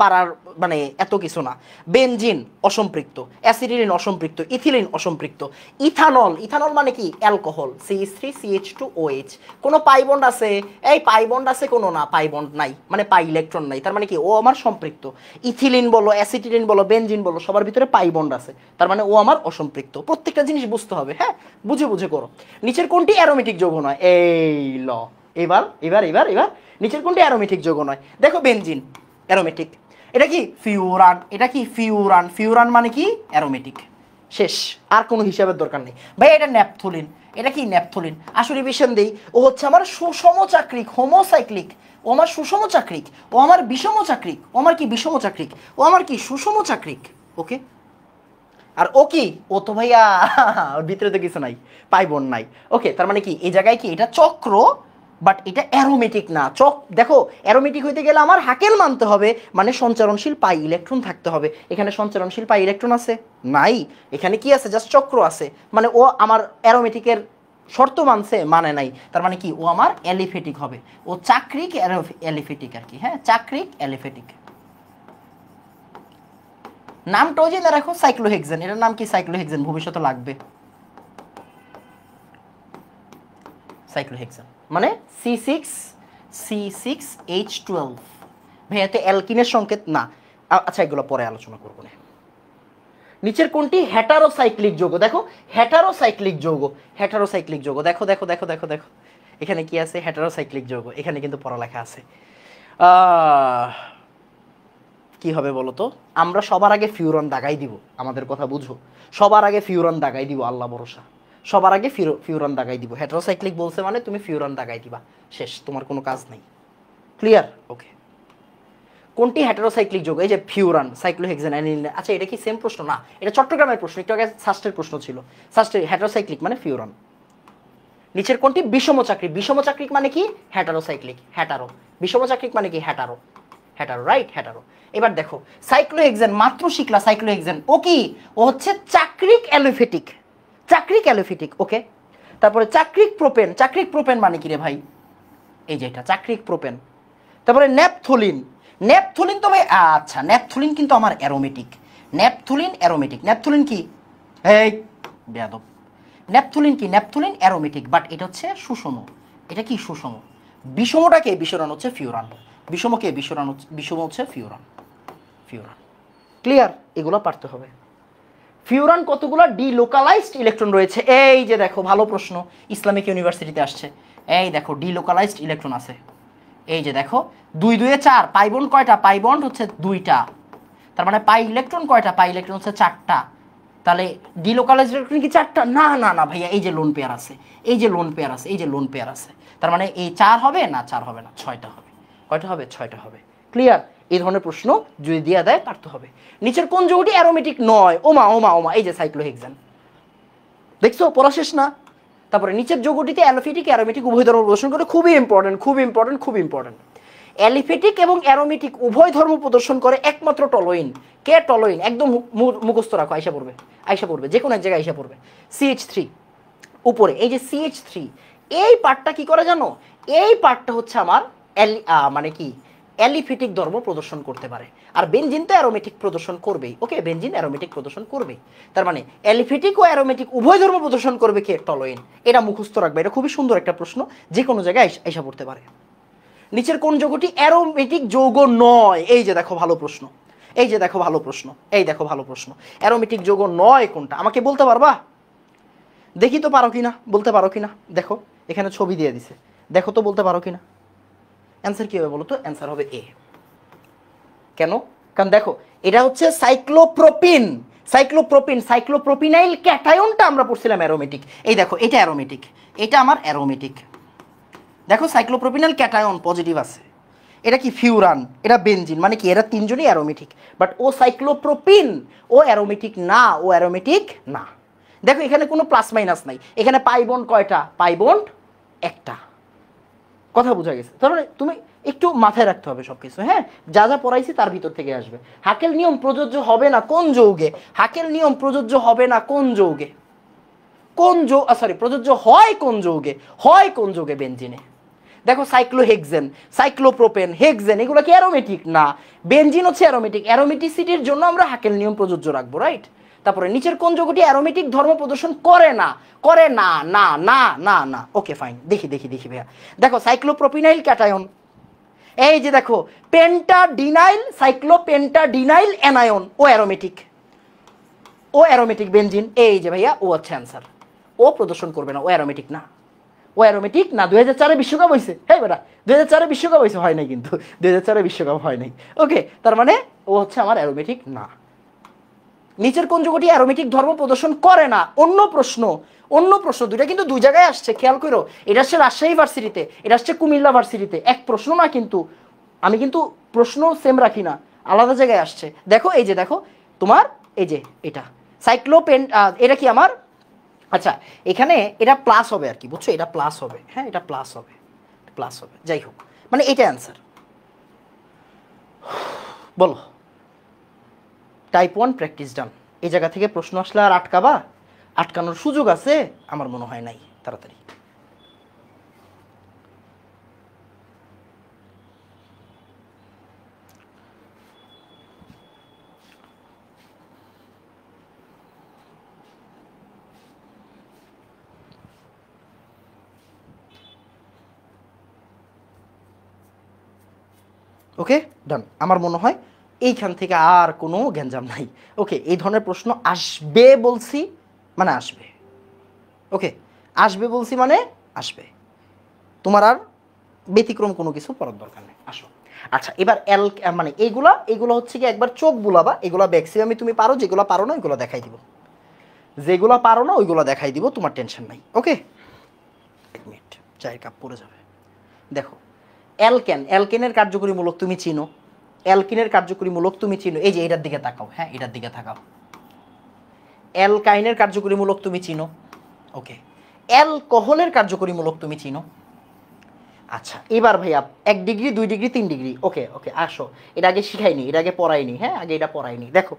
পারার মানে এত কিছু না। বেনজিন অসম্পৃক্ত, অ্যাসিটিলিন অসম্পৃক্ত, ইথিলিন অসম্পৃক্ত। ইথানল, ইথানল মানে কি? Alcohol, CH3CH2OH। কোনো পাই বন্ড আছে? এই পাই বন্ড আছে কোনো? না, পাই বন্ড নাই, মানে পাই ইলেকট্রন নাই, তার মানে কি ও আমার সম্পৃক্ত। ইথিলিন বলো, অ্যাসিটিলিন বলো, বেনজিন বলো, সবার ভিতরে পাই বন্ড আছে, তার মানে ও আমার অসম্পৃক্ত। প্রত্যেকটা জিনিস বুঝতে হবে, হ্যাঁ বুঝে বুঝে করো। নিচের কোনটি অ্যারোমেটিক যৌগ নয়? এই ল, এবার এবার এবার এবার নিচের কোনটি অ্যারোমেটিক যৌগ নয়? দেখো বেনজিন অ্যারোমেটিক। এটা কি? ফিউরান। এটা কি? ফিউরান। ফিউরান মানে কি? অ্যারোমেটিক। শেষ, আর কোনো হিসাবের দরকার নেই ভাই। এটা ন্যাপথলিন। এটা কি? ন্যাপথলিন। আসলে রিভিশন দেই, ও হচ্ছে আমার সুষমচাক্রিক, হোমোসাইক্লিক। ও আমার সুষমচাক্রিক, ও আমার বিষমচাক্রিক। ও আমার কি? বিষমচাক্রিক। ও আমার কি? সুষমচাক্রিক। ওকে, আর ও কি? ও তো ভাইয়া ওর ভিতরে তো কিছু নাই, পাইবন নাই। ওকে, তার মানে কি এই জায়গায় কি এটা চক্র, বাট এটা অ্যারোমেটিক না। দেখো অ্যারোমেটিক হইতে গেলে আমার হাকেল মানতে হবে, মানে সঞ্চারণশীল পাই ইলেকট্রন থাকতে হবে। এখানে সঞ্চারণশীল পাই ইলেকট্রন আছে? নাই। এখানে কি আছে? জাস্ট চক্র আছে, মানে ও আমার অ্যারোমেটিকের শর্ত মানছে? মানে নাই। তার মানে কি ও আমার অ্যালিফেটিক হবে। ও চাক্রিক অ্যালিফেটিক আর কি, হ্যাঁ চাক্রিক অ্যালিফেটিক। নামটাও জেনে রাখো, সাইক্লোহেক্সেন। এটার নাম কি? সাইক্লোহেক্সেন, ভবিষ্যতে লাগবে। সাইক্লোহেক্সেন মানে C6H12। ভাইয়া তো অ্যালকিনের সংকেত না। আচ্ছা এগুলো পরে আলোচনা করবো না। নিচের কোনটি হেটারোসাইক্লিক যৌগ? দেখো হেটারোসাইক্লিক যৌগ, হেটারোসাইক্লিক যৌগ, দেখো দেখো দেখো দেখো দেখো এখানে কি আছে? হেটারোসাইক্লিক যৌগ। এখানে কিন্তু পড়ালেখা আছে। কি হবে বলো তো? আমরা সবার আগে ফিউরন দাগাই দিব, আমাদের কথা বুঝো, সবার আগে ফিউরন দাগাই দিব, আল্লাহ ভরসা, সবার আগে ফিউরন দাগাই দিব। হেটারোসাইক্লিক বলছে মানে তুমি ফিউরন দাগাই দিবা, শেষ, তোমার কোনো কাজ নেই। ক্লিয়ার? ওকে। কোনটি হেটারোসাইক্লিক যৌগ? এই যে ফিউরান, সাইক্লোহেক্সেন, অ্যানিলিন। আচ্ছা এটা কি সেম প্রশ্ন? না, এটা চট্টগ্রামের প্রশ্ন, একটু আগে ষষ্ঠের প্রশ্ন ছিল। ষষ্ঠের হেটারোসাইক্লিক মানে ফিউরান। নিচের কোনটি বিষমচাক্রিক? বিষমচাক্রিক মানে কি? Heterocyclic, hetero. বিষমচাক্রিক মানে কি? Hetero, hetero, right, hetero. এবার দেখো সাইক্লোহেক্সেন, মাত্র শিখলা সাইক্লোহেক্সেন, ও কি? ও হচ্ছে চাক্রিক অ্যালোফেটিক, চাক্রিক অ্যালোফেটিক, ওকে। তারপরে চাক্রিক প্রোপেন, চাক্রিক প্রোপেন মানে কি রে ভাই? এই যে এটা চাক্রিক প্রোপেন। তারপরে ন্যাপথলিন, ন্যাপথলিন তো ভাই, আচ্ছা ন্যাপথলিন কিন্তু আমার অ্যারোমেটিক, ন্যাপথলিন অ্যারোমেটিক। ন্যাপথলিন কি? এই বেয়াদব, ন্যাপথলিন কি? ন্যাপথলিন অ্যারোমেটিক, বাট এটা হচ্ছে সুষম। এটা কি? সুষম। বিষমটাকে বিশরণ হচ্ছে ফিউরান, বিষমকে বিশরণ হচ্ছে, বিষম হচ্ছে ফিউরান, ফিউরান। ক্লিয়ার? এগুলো পারতে হবে। ফিউরান কতগুলো ডিলোকালাইজড ইলেকট্রন রয়েছে? এই যে দেখো, ভালো প্রশ্ন, ইসলামিক ইউনিভার্সিটিতে আসছে। এই দেখো ডিলোকালাইজড ইলেকট্রন আছে, এই যে দেখো 2 2 এ 4। পাই বন্ড কয়টা? পাই বন্ড হচ্ছে 2টা, তার মানে পাই ইলেকট্রন কয়টা? পাই ইলেকট্রন হচ্ছে 4টা। তাহলে ডিলোকালাইজড ইলেকট্রন কি 4টা? না না না ভাইয়া, এই যে লোন পেয়ার আছে, এই যে লোন পেয়ার আছে, এই যে লোন পেয়ার আছে, তার মানে এই 4 হবে না? 4 হবে না, 6টা হবে। কয়টা হবে? 6টা হবে। ক্লিয়ার? এই ধরনের প্রশ্ন যদি দিয়ে দেয় পারতে হবে। নিচের কোন যৌগটি অ্যারোমেটিক নয়? ওমা ওমা ওমা, এই যে সাইক্লোহেক্সেন। দেখছো, পড়া শেষ না? তারপরে নিচের যৌগটিতে অ্যালোফেটিক অ্যারোমেটিক উভয় ধর্ম প্রদর্শন করে, খুবই ইম্পর্টেন্ট, খুব ইম্পর্টেন্ট, খুব ইম্পর্টেন্ট। অ্যালিফেটিক এবং অ্যারোমেটিক উভয় ধর্ম প্রদর্শন করে একমাত্র টলোইন। কে টলোইন? একদম মুখস্থ রাখো, আইসা পড়বে, আইসা পড়বে, যে কোনো এক জায়গায় আইসা পড়বে। CH3 উপরে, এই যে CH3, এই পার্টটা কি করে জানো? এই পার্টটা হচ্ছে আমার মানে কি অ্যালিফেটিক ধর্ম প্রদর্শন করতে পারে। আর বেনজিন তো অ্যারোমেটিক প্রদর্শন করবেই, ওকে, বেনজিন অ্যারোমেটিক প্রদর্শন করবেই। তার মানে অ্যালিফেটিক ও অ্যারোমেটিক উভয় ধর্ম প্রদর্শন করবে কে? টলোইন। এটা মুখস্থ রাখবে, এটা খুবই সুন্দর একটা প্রশ্ন, যে কোনো জায়গায় আইসা পড়তে পারে। নিচের কোন যৌগটি অ্যারোমেটিক যৌগ নয়? এই যে দেখো ভালো প্রশ্ন, এই যে দেখো ভালো প্রশ্ন, এই দেখো ভালো প্রশ্ন। অ্যারোমেটিক যৌগ নয় কোনটা? আমাকে বলতে পারবা? দেখি তো পারো কিনা, বলতে পারো কিনা। দেখো এখানে ছবি দিয়ে দিছে, দেখো তো বলতে পারো কিনা। অ্যান্সার কি হবে বলো তো? অ্যান্সার হবে এ। কেন? কারণ দেখো এটা হচ্ছে সাইক্লোপ্রোপিন, সাইক্লোপ্রোপিন, সাইক্লোপ্রোপিনাইল ক্যাটায়নটা আমরা পড়ছিলাম অ্যারোমেটিক। এই দেখো এটা অ্যারোমেটিক, এটা আমার অ্যারোমেটিক। দেখো সাইক্লোপ্রোপিনাইল ক্যাটায়ন পজিটিভ আছে। এটা কি? ফিউরান, এটা বেনজিন, মানে কি এরা তিনজনই অ্যারোমেটিক, বাট ও সাইক্লোপ্রোপিন, ও অ্যারোমেটিক না, ও অ্যারোমেটিক না। দেখো এখানে কোনো প্লাস মাইনাস নাই, এখানে পাই বন্ড কয়টা? পাই বন্ড একটা। কথা বোঝা গেছে? তার মানে তুমি একটু মাথায় রাখতে হবে সব কিছু, হ্যাঁ, যা যা পড়াইছি তার ভিতর থেকে আসবে। হাকেল নিয়ম প্রযোজ্য হবে না কোন যৌগে? হাকেল নিয়ম প্রযোজ্য হবে না কোন যৌগে? কোন সরি, প্রযোজ্য হয় কোন যৌগে? হয় কোন যৌগে? বেনজিনে। দেখো সাইক্লোহেক্সেন, সাইক্লোপ্রোপেন, হেক্সেন, এগুলো কি অ্যারোমেটিক? না। বেনজিন হচ্ছে অ্যারোমেটিক, অ্যারোমেটিসিটির জন্য আমরা হাকেল নিয়ম প্রযোজ্য রাখবো, রাইট? তারপরে নিচের কোন যৌগটি অ্যারোমেটিক ধর্ম প্রদর্শন করে না? করে না, না না না না, ওকে ফাইন, দেখি দেখি দেখি ভাইয়া। দেখো সাইক্লোপ্রোপিনাইল ক্যাটায়ন, এই যে দেখো পেন্টাডিনাইল, সাইক্লোপেন্টাডিনাইল অ্যানায়ন, ও অ্যারোমেটিক, ও অ্যারোমেটিক বেনজিন, এই যে ভাইয়া ও হচ্ছে অ্যান্সার। ও প্রদর্শন করবে না, ও অ্যারোমেটিক না, ও অ্যারোমেটিক না। 2004-এ বিশ্বকাপ হয়েছে, হ্যাঁ বেটা 2004-এ বিশ্বকাপ হয়েছে, হয় নাই কিন্তু 2004-এ বিশ্বকাপ হয় নাই, ওকে। তার মানে ও হচ্ছে আমার অ্যারোমেটিক না। নিচের কোন যৌগটি অ্যারোমেটিক ধর্ম প্রদর্শন করে না? অন্য প্রশ্ন, অন্য প্রশ্ন, দুইটা কিন্তু দুই জায়গায় আসছে, খেয়াল করো। এটা আসছে রাজশাহী ভার্সিটিতে, এটা আসছে কুমিল্লা ভার্সিটিতে, এক প্রশ্ন না কিন্তু, আমি কিন্তু প্রশ্ন সেম রাখি না, আলাদা জায়গায় আসছে। দেখো এই যে দেখো তোমার, এই যে এটা সাইক্লোপেন, এটা কি আমার, আচ্ছা এখানে এটা প্লাস হবে আর কি, বুঝছো, এটা প্লাস হবে, হ্যাঁ এটা প্লাস হবে, প্লাস হবে, যাই হোক, মানে এটা অ্যান্সার। বলো, টাইপ 1 প্র্যাকটিস ডান। এই জায়গা থেকে প্রশ্ন আসলে আর আটকাবা? আটকানোর সুযোগ আছে? আমার মনে হয় নাই। তাড়াতাড়ি ওকে ডান। আমার মনে হয় এইখান থেকে আর কোনো গ্যাঞ্জাম নাই। ওকে, এই ধরনের প্রশ্ন আসবে বলছি মানে আসবে। ওকে, আসবে বলছি মানে আসবে, তোমার আর ব্যতিক্রম কোনো কিছু পড়ার দরকার নেই। আসো, আচ্ছা এবার মানে এইগুলো হচ্ছে কি একবার চোখ বুলাবা, এগুলো ম্যাক্সিমামই তুমি পারো, যেগুলো পারো না ওইগুলো দেখাই দিব, যেগুলো পারো না ওইগুলো দেখাই দিব, তোমার টেনশন নাই। ওকে, এক মিনিট, চায়ের কাপ পড়ে যাবে। দেখো, অ্যালকেনের কার্যকরীমূলক তুমি চিনো, অ্যালকিনের কার্যকরীমূলক তুমি চিনো, এই যে এটার দিকে তাকাও, হ্যাঁ এটার দিকে তাকাও। অ্যালকাইনের কার্যকরীমূলক তুমি চিনো। ওকে, অ্যালকোহলের কার্যকরীমূলক তুমি চিনো। আচ্ছা এবার ভাইয়া 1 ডিগ্রি 2 ডিগ্রি 3 ডিগ্রি, ওকে ওকে আসো, এটা আগে শিখাইনি, এটা আগে পড়াইনি, হ্যাঁ আগে এটা পড়াইনি। দেখো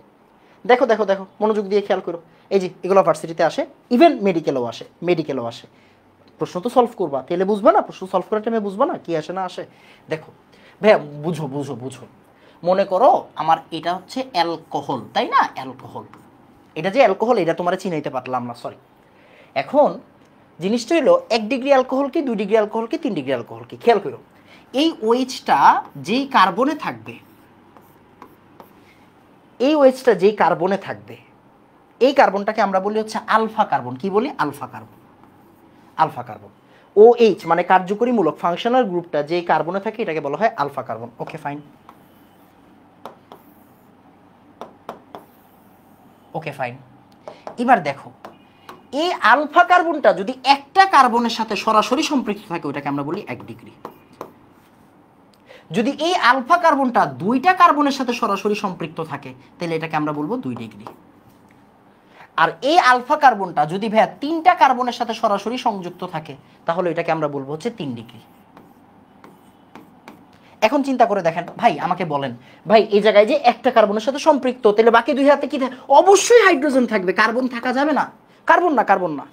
দেখো দেখো দেখো, মনোযোগ দিয়ে খেয়াল করো, এই যে এগুলো ভার্সিটিতে আসে, ইভেন মেডিকেলেও আসে। প্রশ্ন তো সলভ করবা, তাহলে বুঝবা না, প্রশ্ন সলভ করার টাইমে বুঝবা না কি আসে না আসে। দেখো ভাইয়া, বুঝো বুঝো বুঝো, মনে করো আমার এটা হচ্ছে অ্যালকোহল, তাই না, অ্যালকোহল, এটা যে অ্যালকোহল এটা তোমার চিনাইতে পারলাম না, সরি। এখন জিনিসটা হলো 1 ডিগ্রি অ্যালকোহল কি, 2 ডিগ্রি অ্যালকোহল কি, 3 ডিগ্রি অ্যালকোহল কি, খেয়াল করো। এই ওয়েজটা যেই কার্বনে থাকবে, এই ওয়েজটা যেই কার্বনে থাকবে, এই কার্বনটাকে আমরা বলি হচ্ছে আলফা কার্বন। কি বলি? Alpha carbon. Alpha carbon, O H মানে কার্যকরীমূলক ফাংশনাল গ্রুপটা যেই কার্বনে থাকে এটাকে বলা হয় alpha carbon. Okay fine, okay fine. এবার দেখো, এই আলফা কার্বনটা যদি একটা কার্বনের সাথে সরাসরি সম্পৃক্ত থাকে ওটাকে আমরা বলি 1 ডিগ্রি। যদি এই আলফা কার্বনটা 2টা কার্বনের সাথে সরাসরি সম্পৃক্ত থাকে তাহলে এটাকে আমরা বলবো 2 ডিগ্রি। আর এই আলফা কার্বনটা যদি ভাইয়া 3টা কার্বনের সাথে সরাসরি সংযুক্ত থাকে তাহলে এটাকে আমরা বলবো হচ্ছে 3 ডিগ্রি। এখন চিন্তা করে দেখেন ভাই, আমাকে বলেন ভাই, এই জায়গায় যে একটা কার্বনের সাথে সম্পৃক্ত, তাহলে বাকি 2 হাতে কি থাকে? অবশ্যই হাইড্রোজেন থাকবে, কার্বন থাকা যাবে না। কার্বন না, কার্বন না,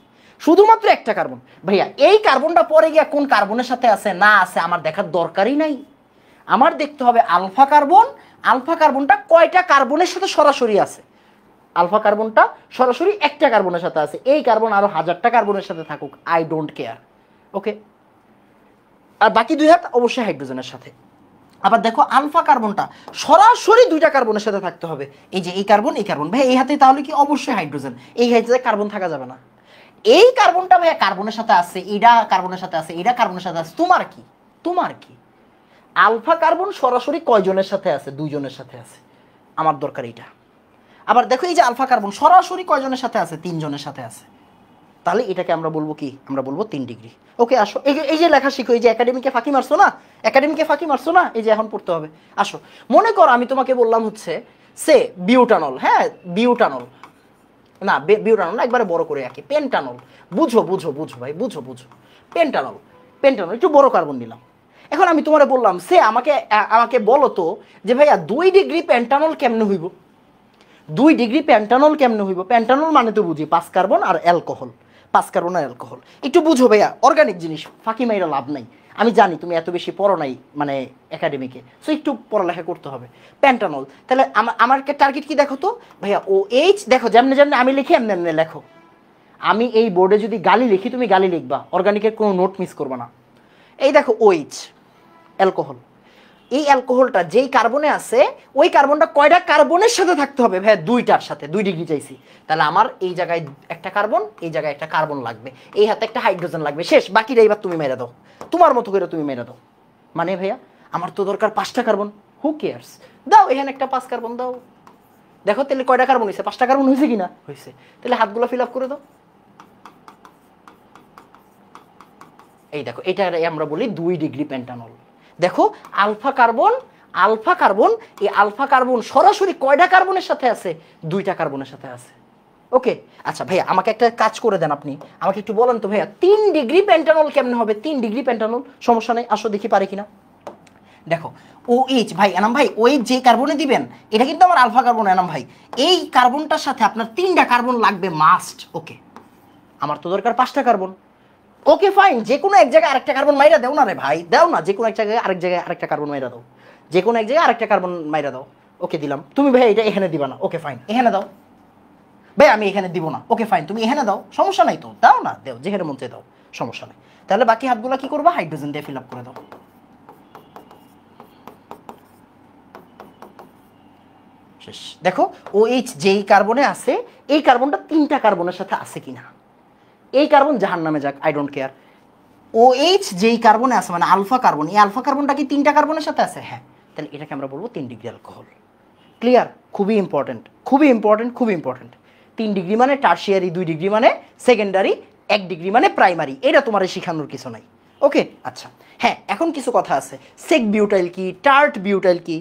শুধুমাত্র একটা কার্বন। ভাইয়া এই কার্বনটা পরে গিয়া কোন কার্বনের সাথে আছে না আছে আমার দেখার দরকারই নাই, আমার দেখতে হবে আলফা কার্বন, আলফা কার্বনটা কয়টা কার্বনের সাথে সরাসরি আছে। আলফা কার্বনটা সরাসরি একটা কার্বনের সাথে আছে, এই কার্বন আরো 1000টা কার্বনের সাথে থাকুক, আই ডোন্ট কেয়ার। ওকে, আর বাকি 2 হাত অবশ্যই হাইড্রোজেনের সাথে। আবার দেখো আলফা কার্বনটা সরাসরি 2টা কার্বনের সাথে থাকতে হবে, এই যে এই কার্বন এই কার্বন, ভাই এই হাতে তাহলে কি অবশ্যই হাইড্রোজেন, এই হাতে কার্বন থাকা যাবে না। এই কার্বনটা ভাই কার্বনের সাথে আছে, এইটা কার্বনের সাথে আছে, এইটা কার্বনের সাথে আছে, তোমার কি? তোমার কি? আলফা কার্বন সরাসরি কয়জনের সাথে আছে? 2 জনের সাথে আছে, আমার দরকার এইটা। আবার দেখো এই যে আলফা কার্বন সরাসরি কয়জনের সাথে আছে? 3 জনের সাথে আছে, তাহলে এটাকে আমরা বলবো কি? আমরা বলবো 3 ডিগ্রি। ওকে আসো, এই যে লেখা শিখো, এই যে একাডেমিকে ফাঁকি মারছো না, একাডেমিকে ফাঁকি মারছো না, এই যে এখন পড়তে হবে। আসো, মনে করো আমি তোমাকে বললাম হচ্ছে সে বিউটানল, হ্যাঁ বিউটানল না, বিউটানল না, একবারে বড় করে আঁকি, পেন্টানল। বুঝো বুঝো বুঝো ভাই, বুঝো বুঝো, পেন্টানল, পেন্টানল একটু বড় কার্বন নিলাম। এখন আমি তোমারে বললাম সে আমাকে আমাকে বলো তো যে ভাইয়া 2 ডিগ্রি পেন্টানল কেমনে হইব? 2 ডিগ্রি পেন্টানল কেমনে হইব? পেন্টানল মানে তো বুঝি 5 কার্বন আর অ্যালকোহল, 5 কার্বন আর অ্যালকোহল। একটু বুঝো ভাইয়া, অর্গানিক জিনিস, ফাঁকি মাইরা লাভ নাই। আমি জানি তুমি এত বেশি পড়ো নাই মানে একাডেমিকে, সো একটু পড়ালেখা করতে হবে। পেন্টানল, তাহলে আমার টার্গেট কি দেখো তো ভাইয়া, ও এইচ, দেখো যেমনে যেমনে আমি লিখি এমনি এমনি লেখো। আমি এই বোর্ডে যদি গালি লিখি তুমি গালি লিখবা, অর্গানিকের কোনো নোট মিস করবা না। এই দেখো ওইচ, অ্যালকোহল, এই অ্যালকোহলটা যেই কার্বনে আছে ওই কার্বনটা কয়টা কার্বনের সাথে থাকতে হবে? ভাই 2টার সাথে, 2 ডিগ্রি চাইছি, তাহলে আমার এই জায়গায় একটা কার্বন, এই জায়গায় একটা কার্বন লাগবে, এই হাতে একটা হাইড্রোজেন লাগবে, শেষ। বাকিটা এবার তুমি মেরে দাও, তোমার মতো করে তুমি মেরে দাও। মানে ভাইয়া আমার তো দরকার 5টা কার্বন, হু কেয়ার্স, দাও এখানে একটা 5 কার্বন দাও। দেখো তাহলে কয়টা কার্বন হয়েছে? 5টা কার্বন হয়েছে কিনা? হয়েছে, তাহলে হাতগুলো ফিল আপ করে দাও। এই দেখো, এটা আমরা বলি 2 ডিগ্রি পেন্টানল। দেখো আলফা কার্বন, আলফা কার্বন, এই আলফা কার্বন সরাসরি কয়টা কার্বনের সাথে আছে? 2টা কার্বনের সাথে আছে। ওকে আচ্ছা ভাইয়া, আমাকে একটা কাজ করে দেন, আপনি আমাকে একটু বলেন তো ভাইয়া 3 ডিগ্রি পেন্টানল কেমনে হবে? 3 ডিগ্রি পেন্টানল, সমস্যা নেই, আসো দেখি পারে কিনা। দেখো ও এইচ, ভাই এনাম ভাই ওই যে কার্বনে দিবেন এটা কিন্তু আমার আলফা কার্বন, এনাম ভাই এই কার্বনটার সাথে আপনার 3টা কার্বন লাগবে মাস্ট। ওকে, আমার তো দরকার 5টা কার্বন। ওকে ফাইন, যে কোনো এক জায়গায় আরেকটা কার্বন মাইরা দাও না রে ভাই, দাও না, যে কোনো এক জায়গায় আরেকটা কার্বন মাইরা দাও, যে কোনো এক জায়গায় আরেকটা কার্বন মাইরা দাও। ওকে দিলাম, তুমি ভাই এটা এখানে দিবা না, ওকে ফাইন এখানে দাও। ভাই আমি এখানে দিব না, ওকে ফাইন তুমি এখানে দাও, সমস্যা নাই তো, দাও না, দাও যেখানে মন চাই দাও, সমস্যা নেই। তাহলে বাকি হাতগুলো কি করবা? হাইড্রোজেন দিয়ে ফিল আপ করে দাও। শেষ। দেখো OH যেই কার্বনে আছে এই কার্বনটা 3টা কার্বনের সাথে আছে কিনা। এই কার্বন জাহান্নামে যাক, আই ডোন্ট কেয়ার। OH যেই কার্বনে আছে মানে আলফা কার্বন, এই আলফা কার্বনটা কি 3টা কার্বনের সাথে আছে? হ্যাঁ, তাহলে এটাকে আমরা বলবো 3 ডিগ্রি অ্যালকোহল। ক্লিয়ার? খুবই ইম্পর্টেন্ট, খুবই ইম্পর্টেন্ট, খুবই ইম্পর্টেন্ট। 3 ডিগ্রি মানে টারশিয়ারি, 2 ডিগ্রি মানে সেকেন্ডারি, 1 ডিগ্রি মানে প্রাইমারি। এটা তোমার শেখানোর কিছু নাই। ওকে, আচ্ছা। হ্যাঁ, এখন কিছু কথা আছে। সেক বিউটাইল কি, টার্ট বিউটাইল কি,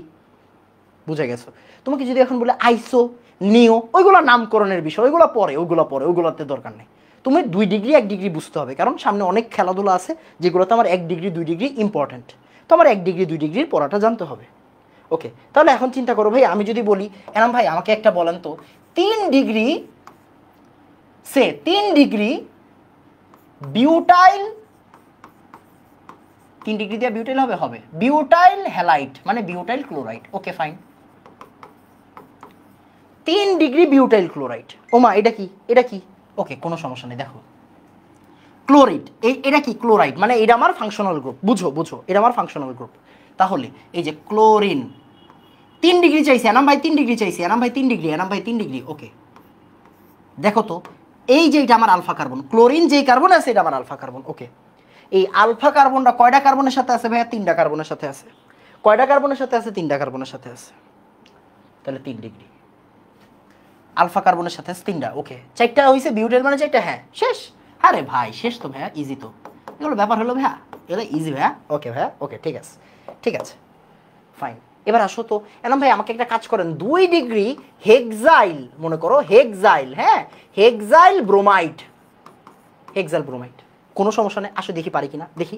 বুঝে গেছো? তোমাকে যদি এখন বলে আইসো, নিও, ওইগুলো নামকরণের বিষয়, ওইগুলো পরে, ওইগুলোতে দরকার নেই। তুমি 2 ডিগ্রি 1 ডিগ্রি বুঝতে হবে, কারণ সামনে অনেক খেলাধুলা আছে যেগুলোতে আমার 1 ডিগ্রি 2 ডিগ্রি ইম্পর্টেন্ট। তো আমার 1 ডিগ্রি 2 ডিগ্রির পড়াটা জানতে হবে। ওকে, তাহলে এখন চিন্তা করো ভাই, আমি যদি বলি এনাম ভাই আমাকে একটা বলেন তো 3 ডিগ্রি বিউটাইল, 3 ডিগ্রি দিয়ে বিউটাইল হবে, হবে বিউটাইল হ্যালাইড মানে butyl chloride. Okay fine, 3 degree butyl chloride. ওমা এটা কি, এটা কি? ওকে, কোনো সমস্যা নেই। দেখো ক্লোরাইড, এটা কি ক্লোরাইড মানে এটা আমার ফাংশনাল গ্রুপ। বুঝো এটা আমার ফাংশনাল গ্রুপ। তাহলে এই যে ক্লোরিন 3 ডিগ্রি চাইছে, এনাম ভাই 3 ডিগ্রি চাইছে, এনাম ভাই 3 ডিগ্রি, এনাম ভাই 3 ডিগ্রি। ওকে, দেখো তো এই যে এটা আমার আলফা কার্বন, ক্লোরিন যেই কার্বন আছে এটা আমার আলফা কার্বন। ওকে, এই আলফা কার্বনটা কয়টা কার্বনের সাথে আছে ভাইয়া? 3টা কার্বনের সাথে আছে। কয়টা কার্বনের সাথে আছে? 3টা কার্বনের সাথে আছে। তাহলে 3 ডিগ্রি আলফা কার্বনের সাথে আছে 3টা। ওকে, 4টা হয়েছে বিউটাইল মানে 4টা। হ্যাঁ শেষ। আরে ভাই শেষ তো ভাইয়া, ইজি তো এগুলো ব্যাপার হলো ভাইয়া, এগুলো ইজি ভাইয়া। ওকে ভাইয়া, ওকে ঠিক আছে, ঠিক আছে ফাইন। এবার আসো তো এলাম ভাই আমাকে একটা কাজ করেন, 2 ডিগ্রি হেক্সাইল, মনে করো হেক্সাইল, হ্যাঁ হেক্সাইল ব্রোমাইড, হেক্সাইল ব্রোমাইড। কোনো সমস্যা নেই, আসো দেখি পারি কিনা। দেখি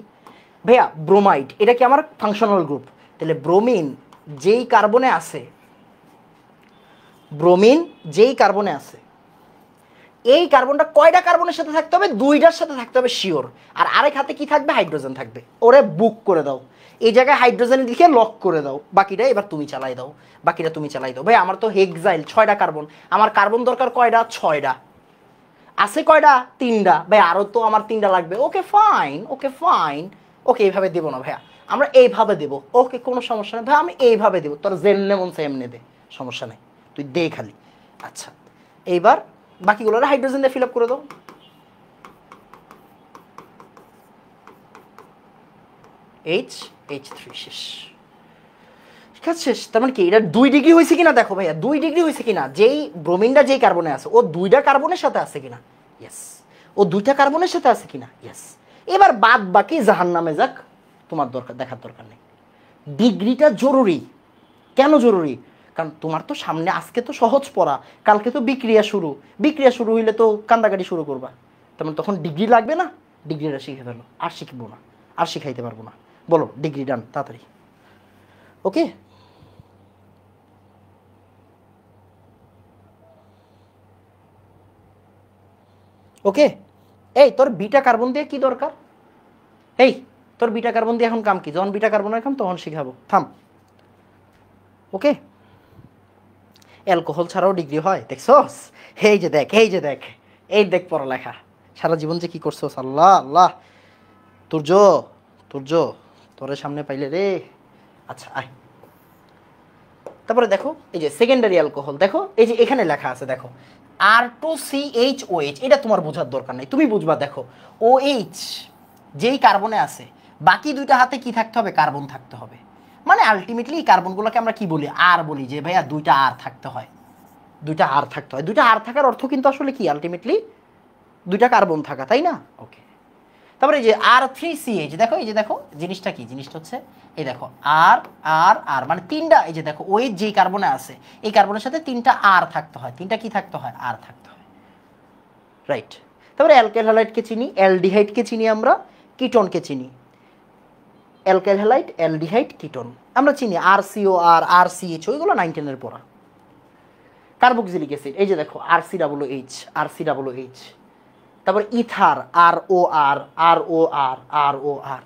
ভাইয়া ব্রোমাইড এটা কি আমার ফাংশনাল গ্রুপ? তাহলে ব্রোমিন যেই কার্বনে আছে, ব্রোমিন যেই কার্বনে আছে এই কার্বনটা কয়টা কার্বনের সাথে থাকতে হবে? 2টার সাথে থাকতে হবে শিওর। আর আরেক হাতে কি থাকবে? হাইড্রোজেন থাকবে। ওরে বুক করে দাও, এই জায়গায় হাইড্রোজেন লিখে লক করে দাও। বাকিটা এবার তুমি চালাই দাও, বাকিটা তুমি চালাই দাও। ভাই আমার তো হেক্সাইল 6টা কার্বন, আমার কার্বন দরকার কয়টা? 6টা। আছে কয়টা? 3টা। ভাই আরও তো আমার 3টা লাগবে। ওকে ফাইন, ওকে ফাইন। ওকে এইভাবে দেবো না ভাইয়া, আমরা এইভাবে দেবো। ওকে কোনো সমস্যা নেই ভাই, আমি এইভাবে দেবো, তোর যেমনে মন সেমনে দে, সমস্যা নেই, তুই দে খালি। আচ্ছা, এইবার বাকিগুলো হাইড্রোজেন দিয়ে ফিল আপ করে দাও। H3 শেষ। ঠিক আছে শেষ। তার মানে কি এটা 2 ডিগ্রি হয়েছে কিনা দেখো ভাইয়া, 2 ডিগ্রি হয়েছে কিনা। যেই ব্রোমিনটা যেই কার্বনে আছে ও 2টা কার্বনের সাথে আছে কিনা? ইয়েস। ও 2টা কার্বনের সাথে আছে কিনা? ইয়েস। এবার বাদ বাকি জাহান্নামে যাক, তোমার দরকার দেখার দরকার নেই। ডিগ্রিটা জরুরি। কেন জরুরি? কারণ তোমার তো সামনে আজকে তো সহজ পড়া, কালকে তো বিক্রিয়া শুরু। বিক্রিয়া শুরু হইলে তো কান্দাকাটি শুরু করবা, তেমন তখন ডিগ্রি লাগবে না? ডিগ্রিটা শিখে ফেলো। আর শিখবো না, আর শিখাইতে পারবো না। বলো ডিগ্রি ডান তাড়াতাড়ি। ওকে, ওকে। এই তোর বিটা কার্বন দিয়ে কি দরকার? এই তোর বিটা কার্বন দিয়ে এখন কাম কি? যখন বিটা কার্বনের কাম তখন শিখাবো, থাম। ওকে, অ্যালকোহল ছাড়াও ডিগ্রি হয়, দেখছস? এই যে দেখ, এই যে দেখ, এই দেখ পড়ালেখা, সারা জীবন যে কি করছস। আল্লাহ আল্লাহ, তুর্য তুর্য তোরের সামনে পাইলে রে। আচ্ছা আয়, তারপরে দেখো এই যে সেকেন্ডারি অ্যালকোহল, দেখো এই যে এখানে লেখা আছে, দেখো R2CHOH। এটা তোমার বোঝার দরকার নেই, তুমি বুঝবা। দেখো OH যেই কার্বনে আছে, বাকি 2টা হাতে কি থাকতে হবে? কার্বন থাকতে হবে। মানে আলটিমেটলি এই কার্বনগুলোকে আমরা কি বলি? আর বলি, যে ভাইয়া 2টা আর থাকতে হয়, 2টা আর থাকতে হয়। 2টা আর থাকার অর্থ কিন্তু আসলে কি? আলটিমেটলি 2টা কার্বন থাকা, তাই না? ওকে, তারপরে এই যে R3CH, দেখো এই যে দেখো জিনিসটা কি? জিনিসটা হচ্ছে এই দেখো আর আর আর মানে 3টা। এই যে দেখো ওই যেই কার্বনে আছে এই কার্বনের সাথে 3টা আর থাকতে হয়। 3টা কি থাকতে হয়? আর থাকতে হয়, রাইট। তারপরে অ্যালকাইল হ্যালাইডকে চিনি, অ্যালডিহাইডকে চিনি, আমরা কিটোনকে চিনি। অ্যালকাইল হ্যালাইড, অ্যালডিহাইড, কিটোন আমরা চিনি। RCOR, RCH ওইগুলো 9-10 পড়া। কার্বক্সিলিক অ্যাসিড, এই যে দেখো RCOOH, RCOOH। তারপর ether, ROR, ROR, ROR।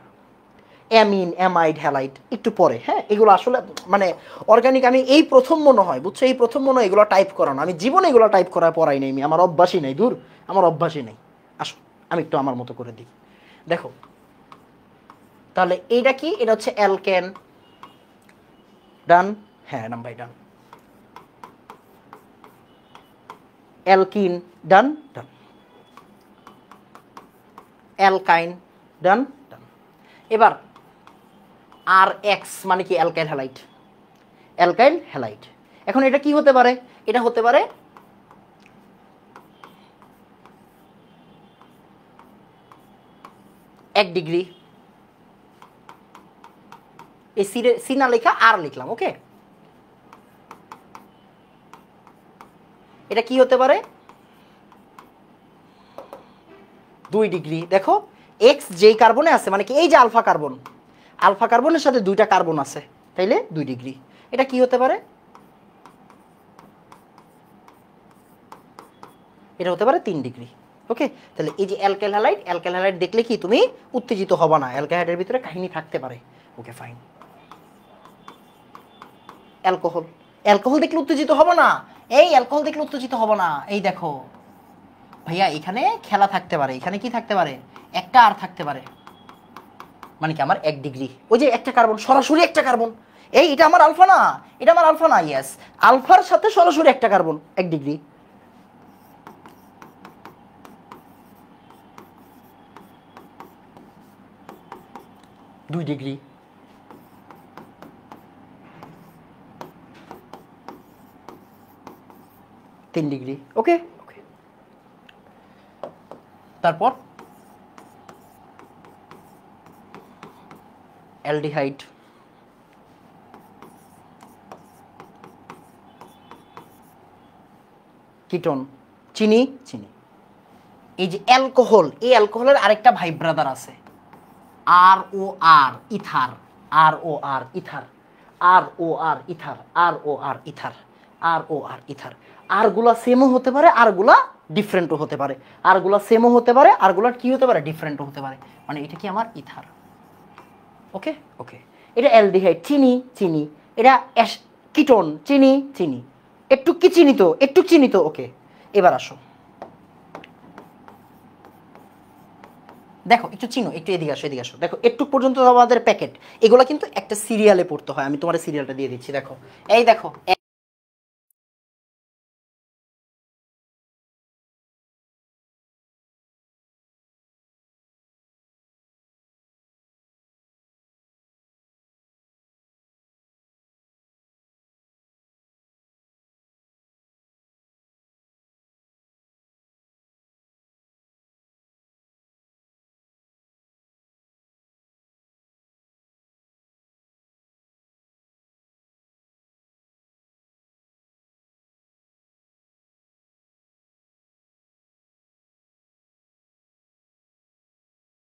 Amine, amide, halide একটু পরে। হ্যাঁ, এগুলো আসলে মানে অর্গানিক আমি এই প্রথম মনে হয়, বুঝছো, এই প্রথম মনে হয় এগুলো টাইপ করানো। আমি জীবনে এগুলো টাইপ করা পড়াই নেই, আমার অভ্যাসই নেই, দূর, আমার অভ্যাসই নেই। আসো আমি একটু আমার মতো করে দিই। দেখো তাহলে এইটা কি? এটা হচ্ছে অ্যালকেন, ডান। হ্যাঁ নাম ভাই ডান। অ্যালকিন ডান ডান, অ্যালকাইন ডান ডান। এবার আর এক্স মানে কি অ্যালকাইল হ্যালাইড, অ্যালকাইল হ্যালাইড। এখন এটা কি হতে পারে, এটা হতে পারে 1 ডিগ্রি, এই সি না লেখা আর লিখলাম, ওকে। এটা কি হতে পারে 2 ডিগ্রি। দেখো এক্স যেই কার্বনে আছে মানে কি এই যে আলফা কার্বন, আলফা কার্বনের সাথে 2টা কার্বন আছে, তাইলে 2 ডিগ্রি। এটা কি হতে পারে, এটা হতে পারে 3 ডিগ্রি, ওকে। তাহলে এই যে অ্যালকাইল হ্যালাইড, অ্যালকাইল হ্যালাইড দেখলে কি তুমি উত্তেজিত হবা না, অ্যালকাইল হ্যালাইডের ভিতরে কাহিনী থাকতে পারে, ওকে ফাইন। অ্যালকোহল, অ্যালকোহল দেখলে উত্তেজিত হব না, এই অ্যালকোহল দেখলে উত্তেজিত হব না। এই দেখো ভাইয়া এখানে খেলা থাকতে পারে, এখানে কি থাকতে পারে, একটা আর থাকতে পারে, মানে কি আমার 1 ডিগ্রি, ওই যে একটা কার্বন, সরাসরি একটা কার্বন, এই এটা আমার আলফা না, এটা আমার আলফা না, ইয়েস আলফার সাথে সরাসরি একটা কার্বন 1 ডিগ্রি। দুই ডিগ্রি, 3 ডিগ্রি, ওকে ওকে। তারপর অ্যালডিহাইড, কিটোন, চিনি চিনি। এই যে অ্যালকোহল, এই অ্যালকোহলের আরেকটা ভাই ব্রাদার আছে আর ও আর ইথার, আর ও আর ইথার, আর ও আর ইথার, আর ও আর ইথার, আর ও আর ইথার। আরগুলা সেমও হতে পারে, আরগুলা ডিফারেন্টও হতে পারে, আরগুলা সেমও হতে পারে, আরগুলার কি হতে পারে, ডিফারেন্টও হতে পারে। মানে এটা কি আমার ইথার, ওকে ওকে। এটা অ্যালডিহাইড, চিনি চিনি। এটা কিটোন, চিনি চিনি, একটু কি চিনি তো, একটু চিনি তো, ওকে। এবার আসো দেখো একটু চিনো, একটু এদিকে আসো, এদিকে আসো। দেখো একটু পর্যন্ত আমাদের প্যাকেট, এগুলো কিন্তু একটা সিরিয়ালে পড়তে হয়, আমি তোমার সিরিয়ালটা দিয়ে দিচ্ছি। দেখো এই দেখো